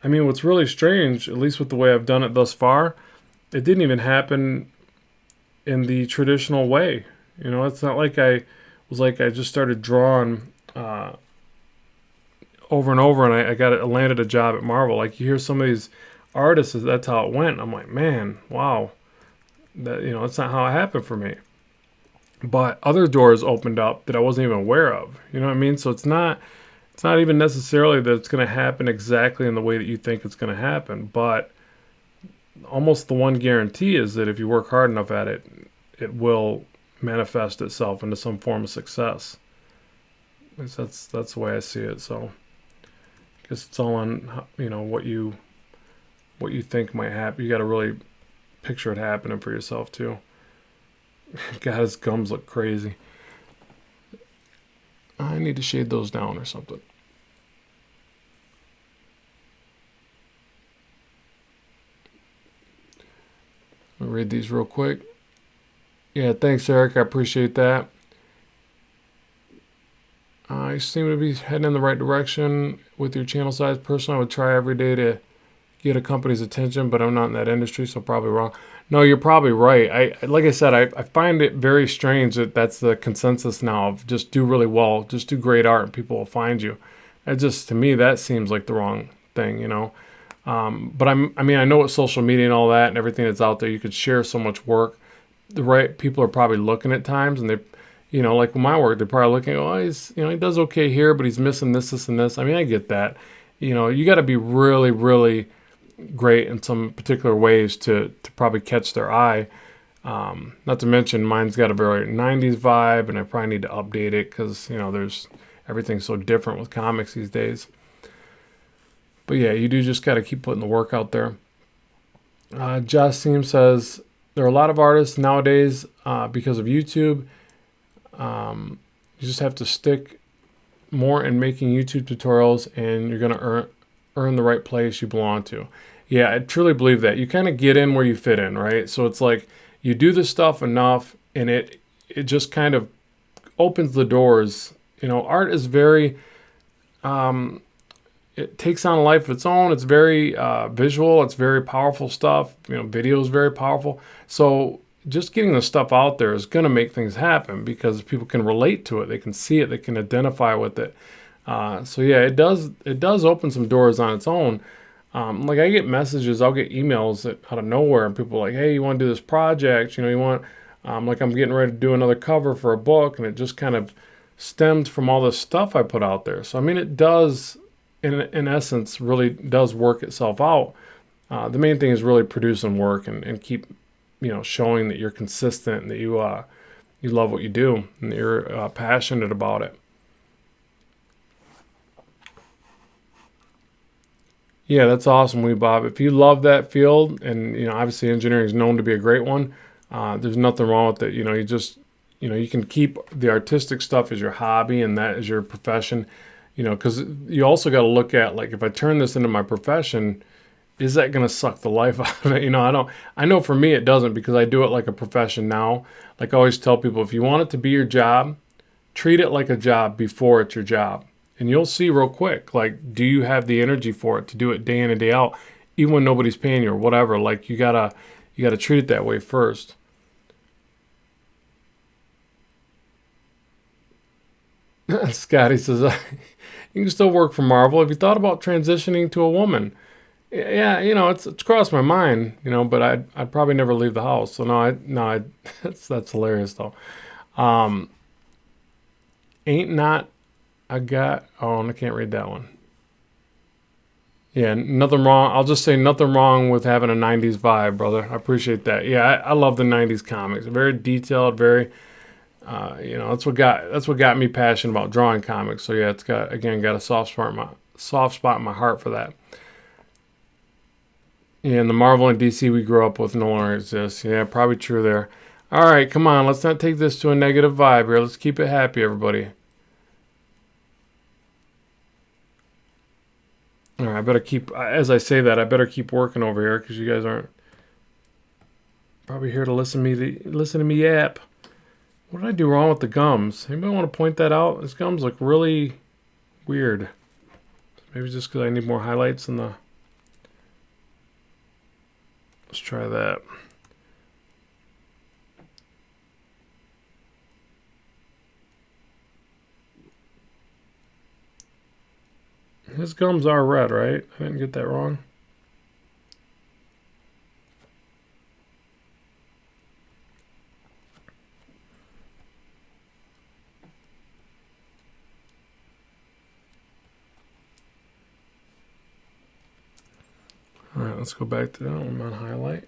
I mean, what's really strange, at least with the way I've done it thus far, it didn't even happen in the traditional way. It's not like I just started drawing over and over and I landed a job at Marvel. Like you hear some of these artists, that's how it went. I'm like, man, wow. That, that's not how it happened for me. but other doors opened up that I wasn't even aware of. You know what I mean? So it's not even necessarily that it's going to happen exactly in the way that you think it's going to happen, but almost the one guarantee is that if you work hard enough at it, it will manifest itself into some form of success. That's the way I see it. So I guess it's all on what you think might happen. You got to really picture it happening for yourself too. God, his gums look crazy. I need to shade those down or something. I'll read these real quick. Yeah, thanks, Eric. I appreciate that. You seem to be heading in the right direction with your channel size. Personally, I would try every day to get a company's attention, but I'm not in that industry, so probably wrong. No, you're probably right. Like I said, I find it very strange that that's the consensus now of just do really well, just do great art, and people will find you. It just, to me, that seems like the wrong thing, But I know with social media and all that and everything that's out there, you could share so much work. The right people are probably looking at times, and they, like with my work, they're probably looking, oh, he does okay here, but he's missing this, and this. I mean, I get that. You got to be really, really great in some particular ways to probably catch their eye. Not to mention, mine's got a very 90s vibe, and I probably need to update it because, there's everything's so different with comics these days. But yeah, you do just got to keep putting the work out there. Jasim says, there are a lot of artists nowadays because of YouTube. You just have to stick more in making YouTube tutorials, and you're going to earn the right place you belong to. Yeah, I truly believe that. You kind of get in where you fit in, right? So it's like you do this stuff enough, and it just kind of opens the doors. Art is very... it takes on a life of its own. It's very visual. It's very powerful stuff. Video is very powerful. So just getting the stuff out there is going to make things happen because people can relate to it. They can see it. They can identify with it. So yeah, it does open some doors on its own. Like I get messages, I'll get emails out of nowhere, and people are like, hey, you want to do this project? You want, like I'm getting ready to do another cover for a book, and it just kind of stemmed from all this stuff I put out there. So I mean, it does, in essence, really does work itself out. The main thing is really producing work and keep, showing that you're consistent and that you love what you do and that you're passionate about it. Yeah, that's awesome, Wee Bob. If you love that field, and obviously engineering is known to be a great one, there's nothing wrong with it. You can keep the artistic stuff as your hobby and that is your profession. Because you also got to look at, like, if I turn this into my profession, is that going to suck the life out of it? I know for me it doesn't, because I do it like a profession now. Like I always tell people, if you want it to be your job, treat it like a job before it's your job. And you'll see real quick, like, do you have the energy for it to do it day in and day out, even when nobody's paying you or whatever? Like, you gotta treat it that way first. Scotty says, you can still work for Marvel. Have you thought about transitioning to a woman? Yeah, it's crossed my mind, but I'd probably never leave the house. So no, that's hilarious though. Ain't not I got, oh, I can't read that one. Yeah, nothing wrong. I'll just say nothing wrong with having a 90s vibe, brother. I appreciate that. Yeah, I love the 90s comics. Very detailed, very, that's what got me passionate about drawing comics. So yeah, it's got a soft spot in my heart for that. Yeah, and the Marvel and DC we grew up with no longer exists. Yeah, probably true there. All right, come on. Let's not take this to a negative vibe here. Let's keep it happy, everybody. All right, I better keep, as I say that, I better keep working over here because you guys aren't probably here to listen to me yap. What did I do wrong with the gums? Anybody want to point that out? These gums look really weird. Maybe it's just because I need more highlights in the... Let's try that. His gums are red, right? I didn't get that wrong. All right, let's go back to that. I'm on highlight.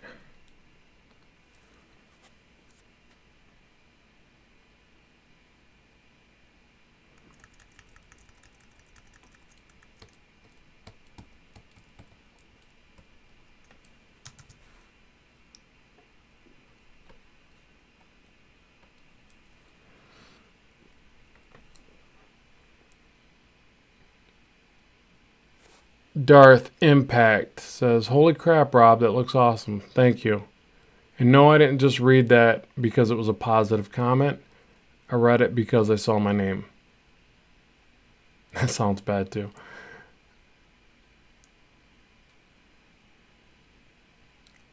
Darth Impact says, "Holy crap, Rob, that looks awesome. Thank you." And no, I didn't just read that because it was a positive comment. I read it because I saw my name. That sounds bad too.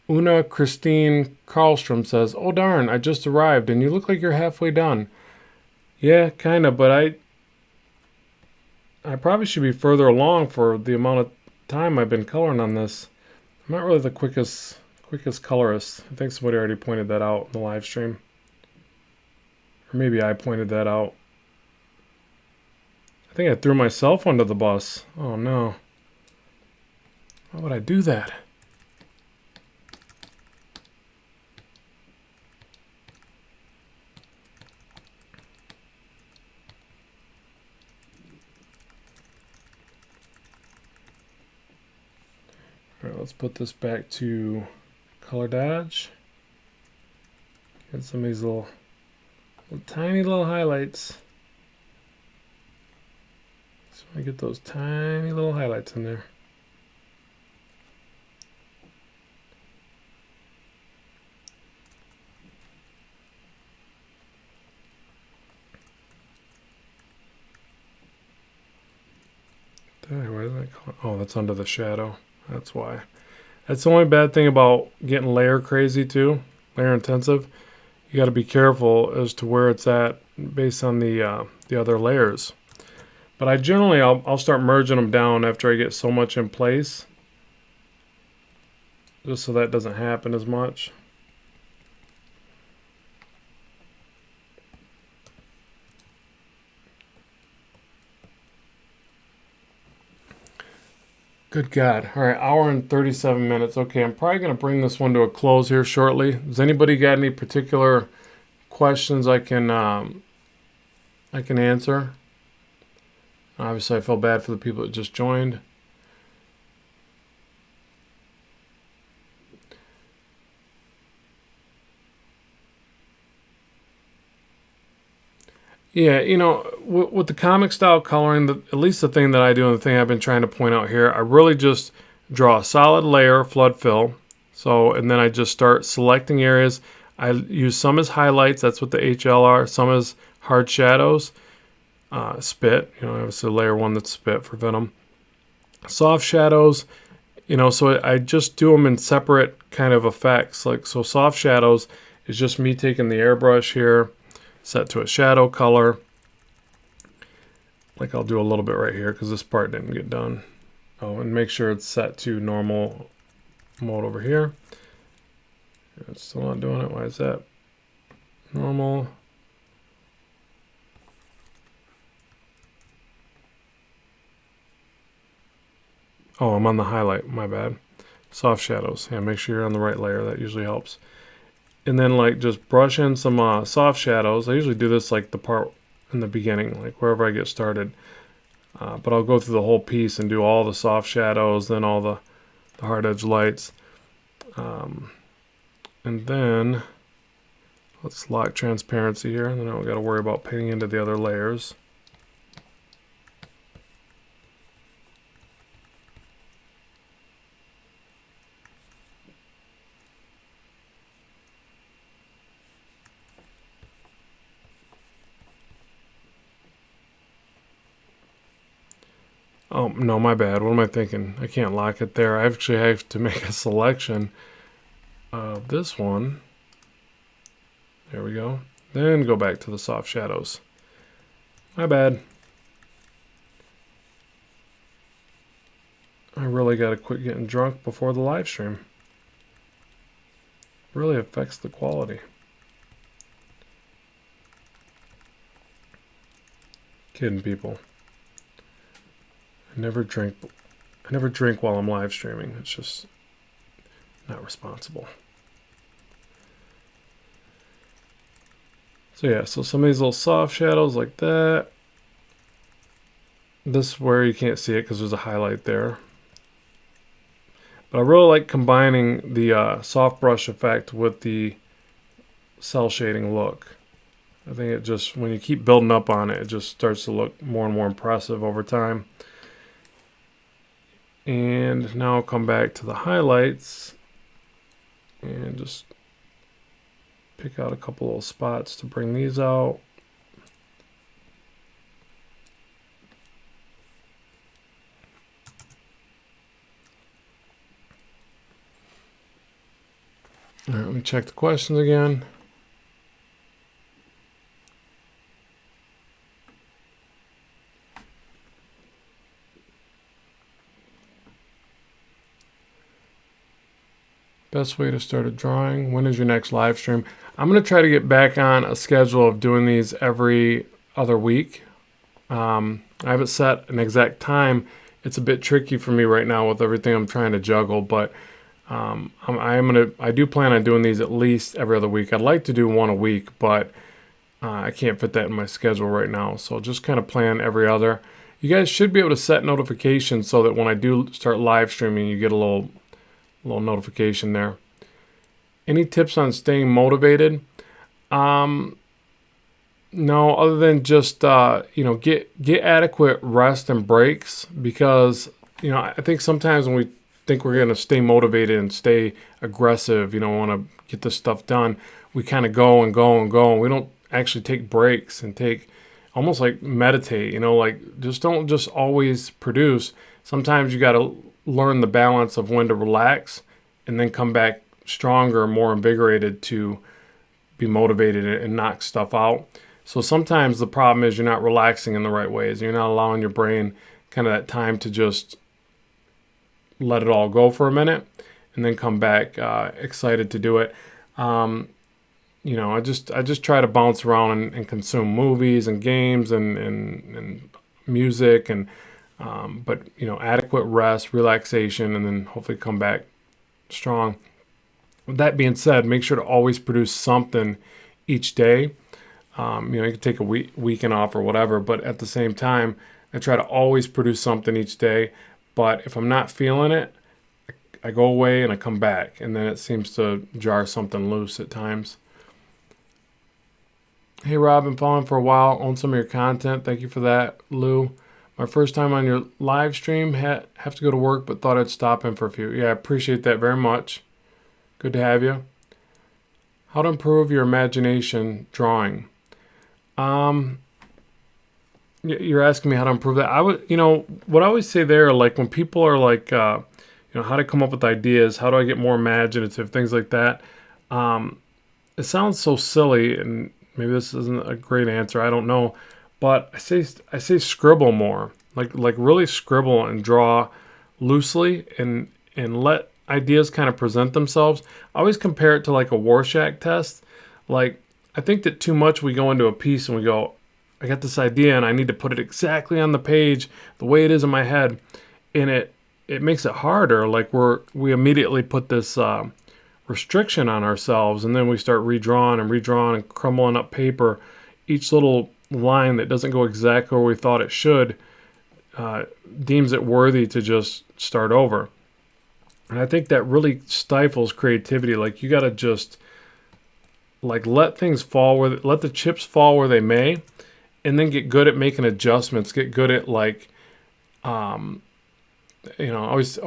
Una Christine Karlstrom says, "Oh darn, I just arrived and you look like you're halfway done." Yeah, kind of, but I probably should be further along for the amount of time I've been coloring on this. I'm not really the quickest colorist. I think somebody already pointed that out in the live stream. Or maybe I pointed that out. I think I threw myself under the bus. Oh no. Why would I do that? All right, let's put this back to color dodge. Get some of these little tiny little highlights. So I get those tiny little highlights in there. Why is that? Oh, that's under the shadow. That's why. That's the only bad thing about getting layer crazy too, layer intensive. You got to be careful as to where it's at based on the other layers. But I'll start merging them down after I get so much in place, just so that doesn't happen as much. Good God. All right, hour and 37 minutes. Okay, I'm probably going to bring this one to a close here shortly. Does anybody got any particular questions I can answer? Obviously, I feel bad for the people that just joined. Yeah, you know, with the comic style coloring, at least the thing that I do and the thing I've been trying to point out here, I really just draw a solid layer, flood fill. So, and then I just start selecting areas. I use some as highlights, that's what the HL are, some as hard shadows, spit, you know, obviously layer 1 that's spit for Venom. Soft shadows, you know, so I just do them in separate kind of effects. Like, so soft shadows is just me taking the airbrush here, set to a shadow color. Like I'll do a little bit right here because this part didn't get done. Oh, and make sure it's set to normal mode over here. It's still not doing it. Why is that? Normal. Oh, I'm on the highlight. My bad. Soft shadows. Yeah, make sure you're on the right layer. That usually helps. And then like just brush in some soft shadows. I usually do this like the part in the beginning, like wherever I get started. But I'll go through the whole piece and do all the soft shadows, then all the hard edge lights. And then let's lock transparency here, and then I don't got to worry about painting into the other layers. Oh, no, my bad. What am I thinking? I can't lock it there. I actually have to make a selection of this one. There we go. Then go back to the soft shadows. My bad. I really got to quit getting drunk before the live stream. Really affects the quality. Kidding, people. I never drink while I'm live streaming. It's just not responsible. So yeah, so some of these little soft shadows like that. This is where you can't see it because there's a highlight there. But I really like combining the soft brush effect with the cell shading look. I think it just, when you keep building up on it, it just starts to look more and more impressive over time. And now I'll come back to the highlights and just pick out a couple little spots to bring these out. All right, let me check the questions again. Best way to start a drawing. When is your next live stream? I'm going to try to get back on a schedule of doing these every other week. I haven't set an exact time. It's a bit tricky for me right now with everything I'm trying to juggle, but I do plan on doing these at least every other week. I'd like to do one a week, but I can't fit that in my schedule right now. So just kind of plan every other. You guys should be able to set notifications so that when I do start live streaming, you get a little notification there. Any tips on staying motivated? No, other than just get adequate rest and breaks, because I think sometimes when we think we're going to stay motivated and stay aggressive, want to get this stuff done, we kind of go and go and go, and we don't actually take breaks and take almost like meditate, like just don't just always produce. Sometimes you got to learn the balance of when to relax and then come back stronger, more invigorated to be motivated and knock stuff out. So sometimes the problem is you're not relaxing in the right ways. You're not allowing your brain kind of that time to just let it all go for a minute and then come back excited to do it. I just try to bounce around and consume movies and games and music but adequate rest, relaxation, and then hopefully come back strong. With that being said, make sure to always produce something each day. You can take a weekend off or whatever, but at the same time, I try to always produce something each day. But if I'm not feeling it, I go away and I come back, and then it seems to jar something loose at times. Hey Rob, been following for a while, own some of your content. Thank you for that, Lou. My first time on your live stream, have to go to work, but thought I'd stop in for a few. Yeah, I appreciate that very much. Good to have you. How to improve your imagination drawing? You're asking me how to improve that. What I always say there, like when people are like, how to come up with ideas, how do I get more imaginative, things like that. It sounds so silly, and maybe this isn't a great answer. I don't know. But I say scribble more, like really scribble and draw loosely and let ideas kind of present themselves. I always compare it to like a Rorschach test. Like I think that too much we go into a piece and we go, I got this idea and I need to put it exactly on the page the way it is in my head, and it makes it harder. Like we immediately put this restriction on ourselves, and then we start redrawing and crumbling up paper. Each little line that doesn't go exactly where we thought it should deems it worthy to just start over. And I think that really stifles creativity. Like you got to just like let the chips fall where they may, and then get good at making adjustments. Get good at like, I always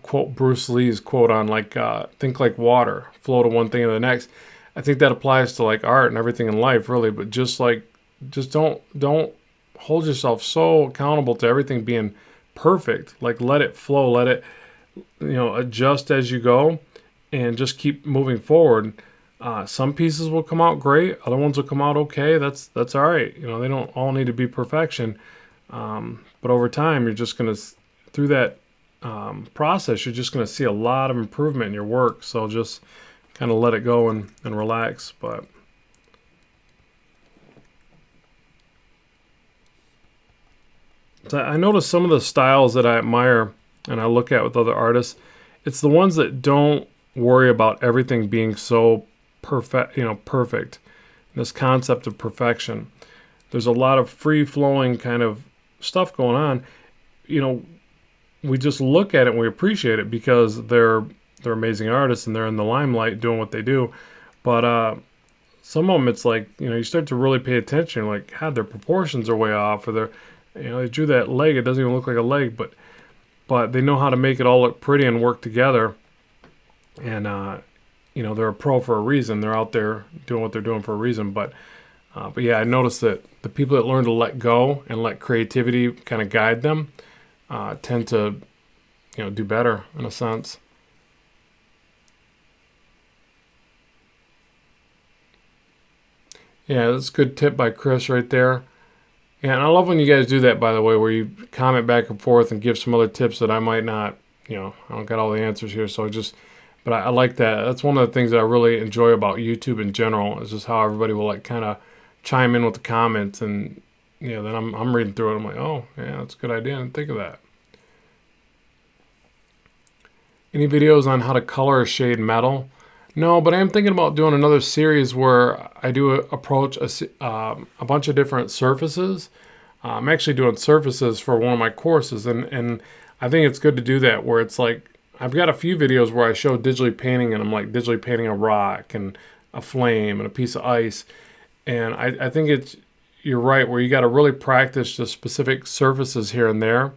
quote Bruce Lee's quote on like think like water, flow to one thing to the next. I think that applies to like art and everything in life, really. But just don't hold yourself so accountable to everything being perfect. Like let it flow, let it adjust as you go, and just keep moving forward. Some pieces will come out great, other ones will come out okay. That's all right. They don't all need to be perfection. But over time, you're just gonna through that process, you're just gonna see a lot of improvement in your work. So just kind of let it go and relax. But so I notice some of the styles that I admire and I look at with other artists, it's the ones that don't worry about everything being so perfect. This concept of perfection. There's a lot of free-flowing kind of stuff going on. We just look at it and we appreciate it because they're amazing artists and they're in the limelight doing what they do. But some of them, it's like, you start to really pay attention. Like, God, their proportions are way off, or they drew that leg. It doesn't even look like a leg, but they know how to make it all look pretty and work together. And they're a pro for a reason. They're out there doing what they're doing for a reason. But yeah, I noticed that the people that learn to let go and let creativity kind of guide them tend to, do better in a sense. Yeah, that's a good tip by Chris right there. Yeah, and I love when you guys do that, by the way, where you comment back and forth and give some other tips that I might not, I don't got all the answers here, but I like that. That's one of the things that I really enjoy about YouTube in general, is just how everybody will like kind of chime in with the comments, and then I'm reading through it. I'm like, oh yeah, that's a good idea. I didn't think of that. Any videos on how to color or shade metal? No, but I am thinking about doing another series where I do approach a bunch of different surfaces. I'm actually doing surfaces for one of my courses, and I think it's good to do that, where it's like, I've got a few videos where I show digitally painting, and I'm like digitally painting a rock and a flame and a piece of ice. And I think you're right, where you got to really practice the specific surfaces here and there.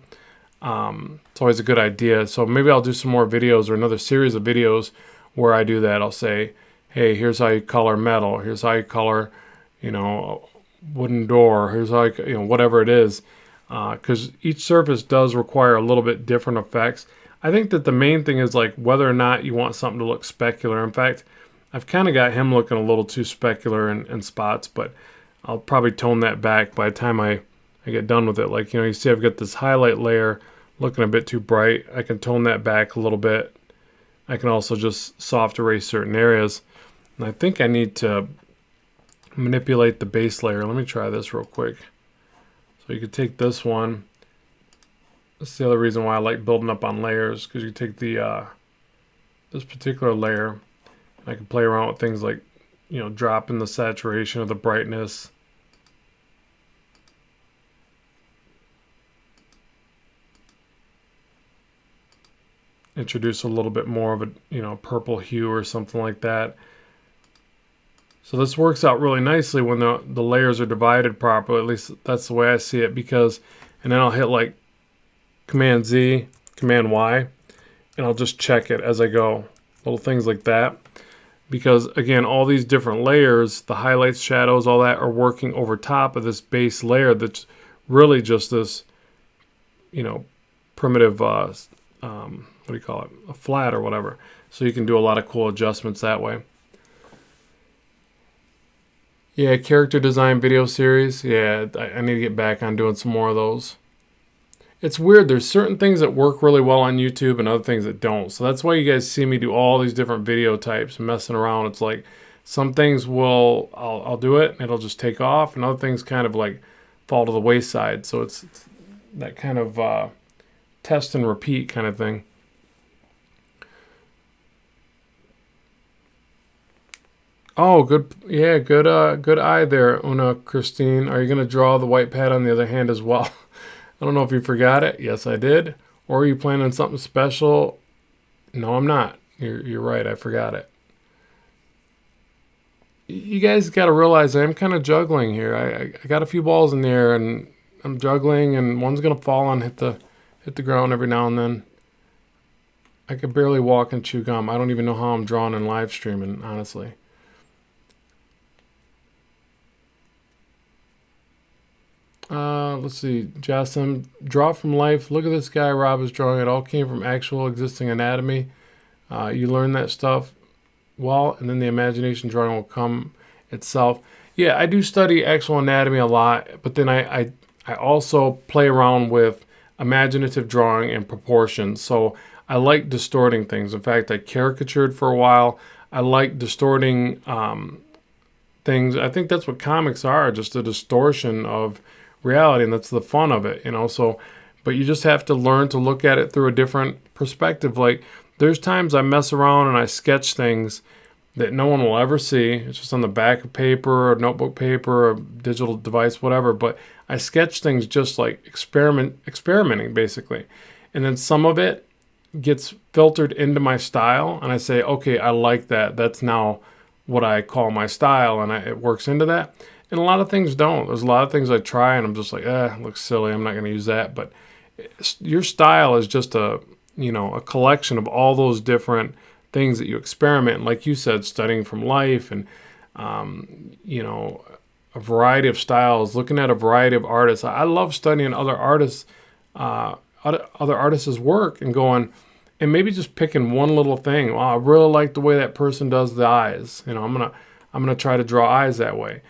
It's always a good idea. So maybe I'll do some more videos, or another series of videos where I do that. I'll say, hey, here's how you color metal. Here's how you color, a wooden door. Here's how whatever it is. Because each surface does require a little bit different effects. I think that the main thing is like whether or not you want something to look specular. In fact, I've kind of got him looking a little too specular in spots, but I'll probably tone that back by the time I get done with it. Like, you see I've got this highlight layer looking a bit too bright. I can tone that back a little bit. I can also just soft erase certain areas. And I think I need to manipulate the base layer. Let me try this real quick. So you could take this one. That's the other reason why I like building up on layers, because you take the this particular layer, and I can play around with things like, dropping the saturation of the brightness. Introduce a little bit more of a purple hue or something like that. So this works out really nicely when the layers are divided properly. At least that's the way I see it. And then I'll hit like Command Z, Command Y, and I'll just check it as I go. Little things like that. Because again, all these different layers, the highlights, shadows, all that are working over top of this base layer that's really just this, primitive, what do you call it? A flat or whatever. So you can do a lot of cool adjustments that way. Yeah, character design video series. Yeah, I need to get back on doing some more of those. It's weird. There's certain things that work really well on YouTube and other things that don't. So that's why you guys see me do all these different video types, messing around. It's like some things I'll do it and it'll just take off, and other things kind of like fall to the wayside. So it's that kind of test and repeat kind of thing. Oh, good. Yeah, good eye there, Una Christine. Are you going to draw the white pad on the other hand as well? I don't know if you forgot it. Yes, I did. Or are you planning on something special? No, I'm not. You're right. I forgot it. You guys got to realize I'm kind of juggling here. I got a few balls in the air, and I'm juggling, and one's going to fall and hit the ground every now and then. I could barely walk and chew gum. I don't even know how I'm drawing and live streaming, honestly. Let's see, Jasim, draw from life. Look at this guy Rob is drawing. It all came from actual existing anatomy. You learn that stuff well, and then the imagination drawing will come itself. Yeah, I do study actual anatomy a lot, but then I also play around with imaginative drawing and proportions. So I like distorting things. In fact, I caricatured for a while. I like distorting things. I think that's what comics are, just a distortion of reality, and that's the fun of it, So, but you just have to learn to look at it through a different perspective. Like there's times I mess around and I sketch things that no one will ever see. It's just on the back of paper or notebook paper or digital device, whatever. But I sketch things just like experimenting basically. And then some of it gets filtered into my style, and I say, okay, I like that. That's now what I call my style, and it works into that. And a lot of things don't. There's a lot of things I try, and I'm just like, it looks silly. I'm not going to use that. But your style is just a collection of all those different things that you experiment. And like you said, studying from life and, a variety of styles, looking at a variety of artists. I love studying other artists' work and going, and maybe just picking one little thing. Wow, I really like the way that person does the eyes. I'm gonna try to draw eyes that way.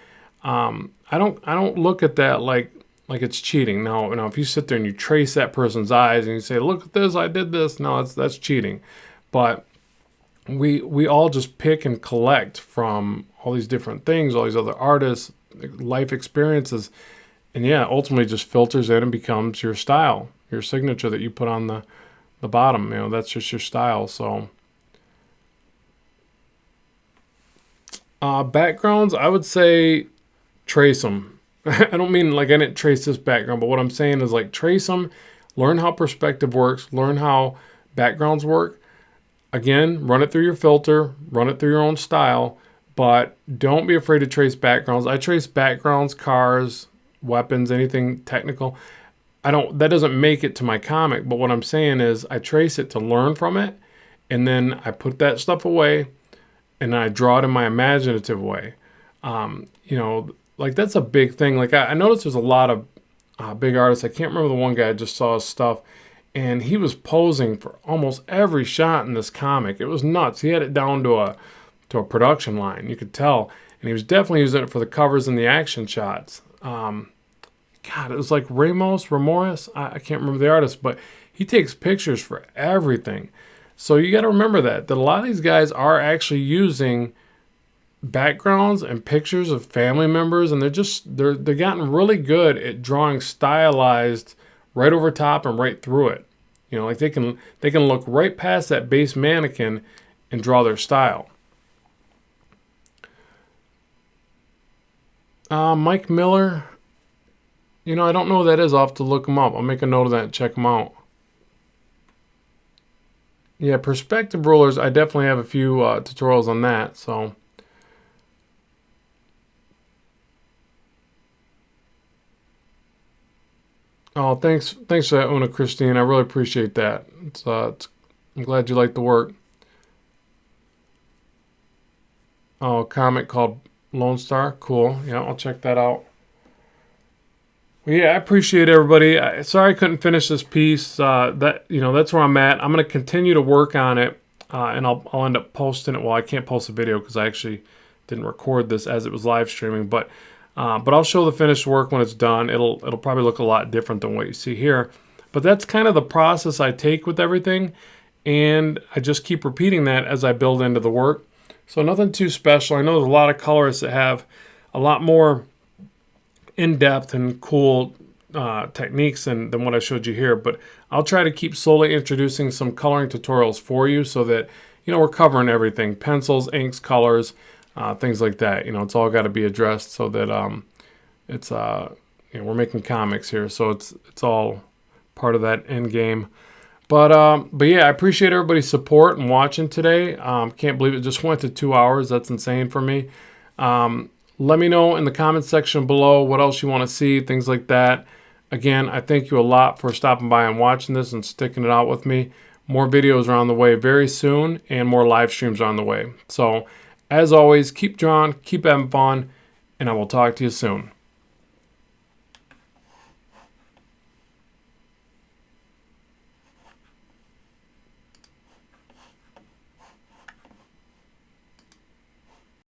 I don't look at that like it's cheating. No, if you sit there and you trace that person's eyes and you say, look at this, I did this. No, that's cheating. But we all just pick and collect from all these different things, all these other artists, life experiences, and ultimately just filters in and becomes your style, your signature that you put on the bottom. That's just your style. So backgrounds, I would say trace them. I don't mean like I didn't trace this background, but what I'm saying is like trace them, learn how perspective works, learn how backgrounds work. Again, run it through your filter, run it through your own style, but don't be afraid to trace backgrounds. I trace backgrounds, cars, weapons, anything technical. That doesn't make it to my comic, but what I'm saying is I trace it to learn from it, and then I put that stuff away, and I draw it in my imaginative way. Like that's a big thing. Like I noticed there's a lot of big artists. I can't remember the one guy, I just saw his stuff, and he was posing for almost every shot in this comic. It was nuts. He had it down to a production line. You could tell, and he was definitely using it for the covers and the action shots. God, it was like Ramos. I can't remember the artist, but he takes pictures for everything. So you got to remember that a lot of these guys are actually using backgrounds and pictures of family members, and they're gotten really good at drawing stylized right over top and right through it. Like they can look right past that base mannequin and draw their style. Mike Miller. I don't know who that is. I'll have to look him up. I'll make a note of that and check him out. Yeah, perspective rulers, I definitely have a few tutorials on that. So, thanks for that, Una Christine. I really appreciate that. I'm glad you like the work. A comic called Lone Star. Cool. Yeah, I'll check that out. Well, yeah, I appreciate everybody. Sorry I couldn't finish this piece. That's where I'm at. I'm going to continue to work on it, and I'll end up posting it. Well, I can't post a video because I actually didn't record this as it was live streaming, but I'll show the finished work when it's done. It'll probably look a lot different than what you see here. But that's kind of the process I take with everything, and I just keep repeating that as I build into the work. So nothing too special. I know there's a lot of colorists that have a lot more in-depth and cool techniques than what I showed you here, but I'll try to keep slowly introducing some coloring tutorials for you so that we're covering everything: pencils, inks, colors, things like that. It's all got to be addressed so that we're making comics here, so it's all part of that end game. But yeah, I appreciate everybody's support and watching today. Can't believe it just went to 2 hours. That's insane for me. Let me know in the comments section below what else you want to see, things like that. Again, I thank you a lot for stopping by and watching this and sticking it out with me. More videos are on the way very soon, and more live streams are on the way. So, as always, keep drawing, keep having fun, and I will talk to you soon.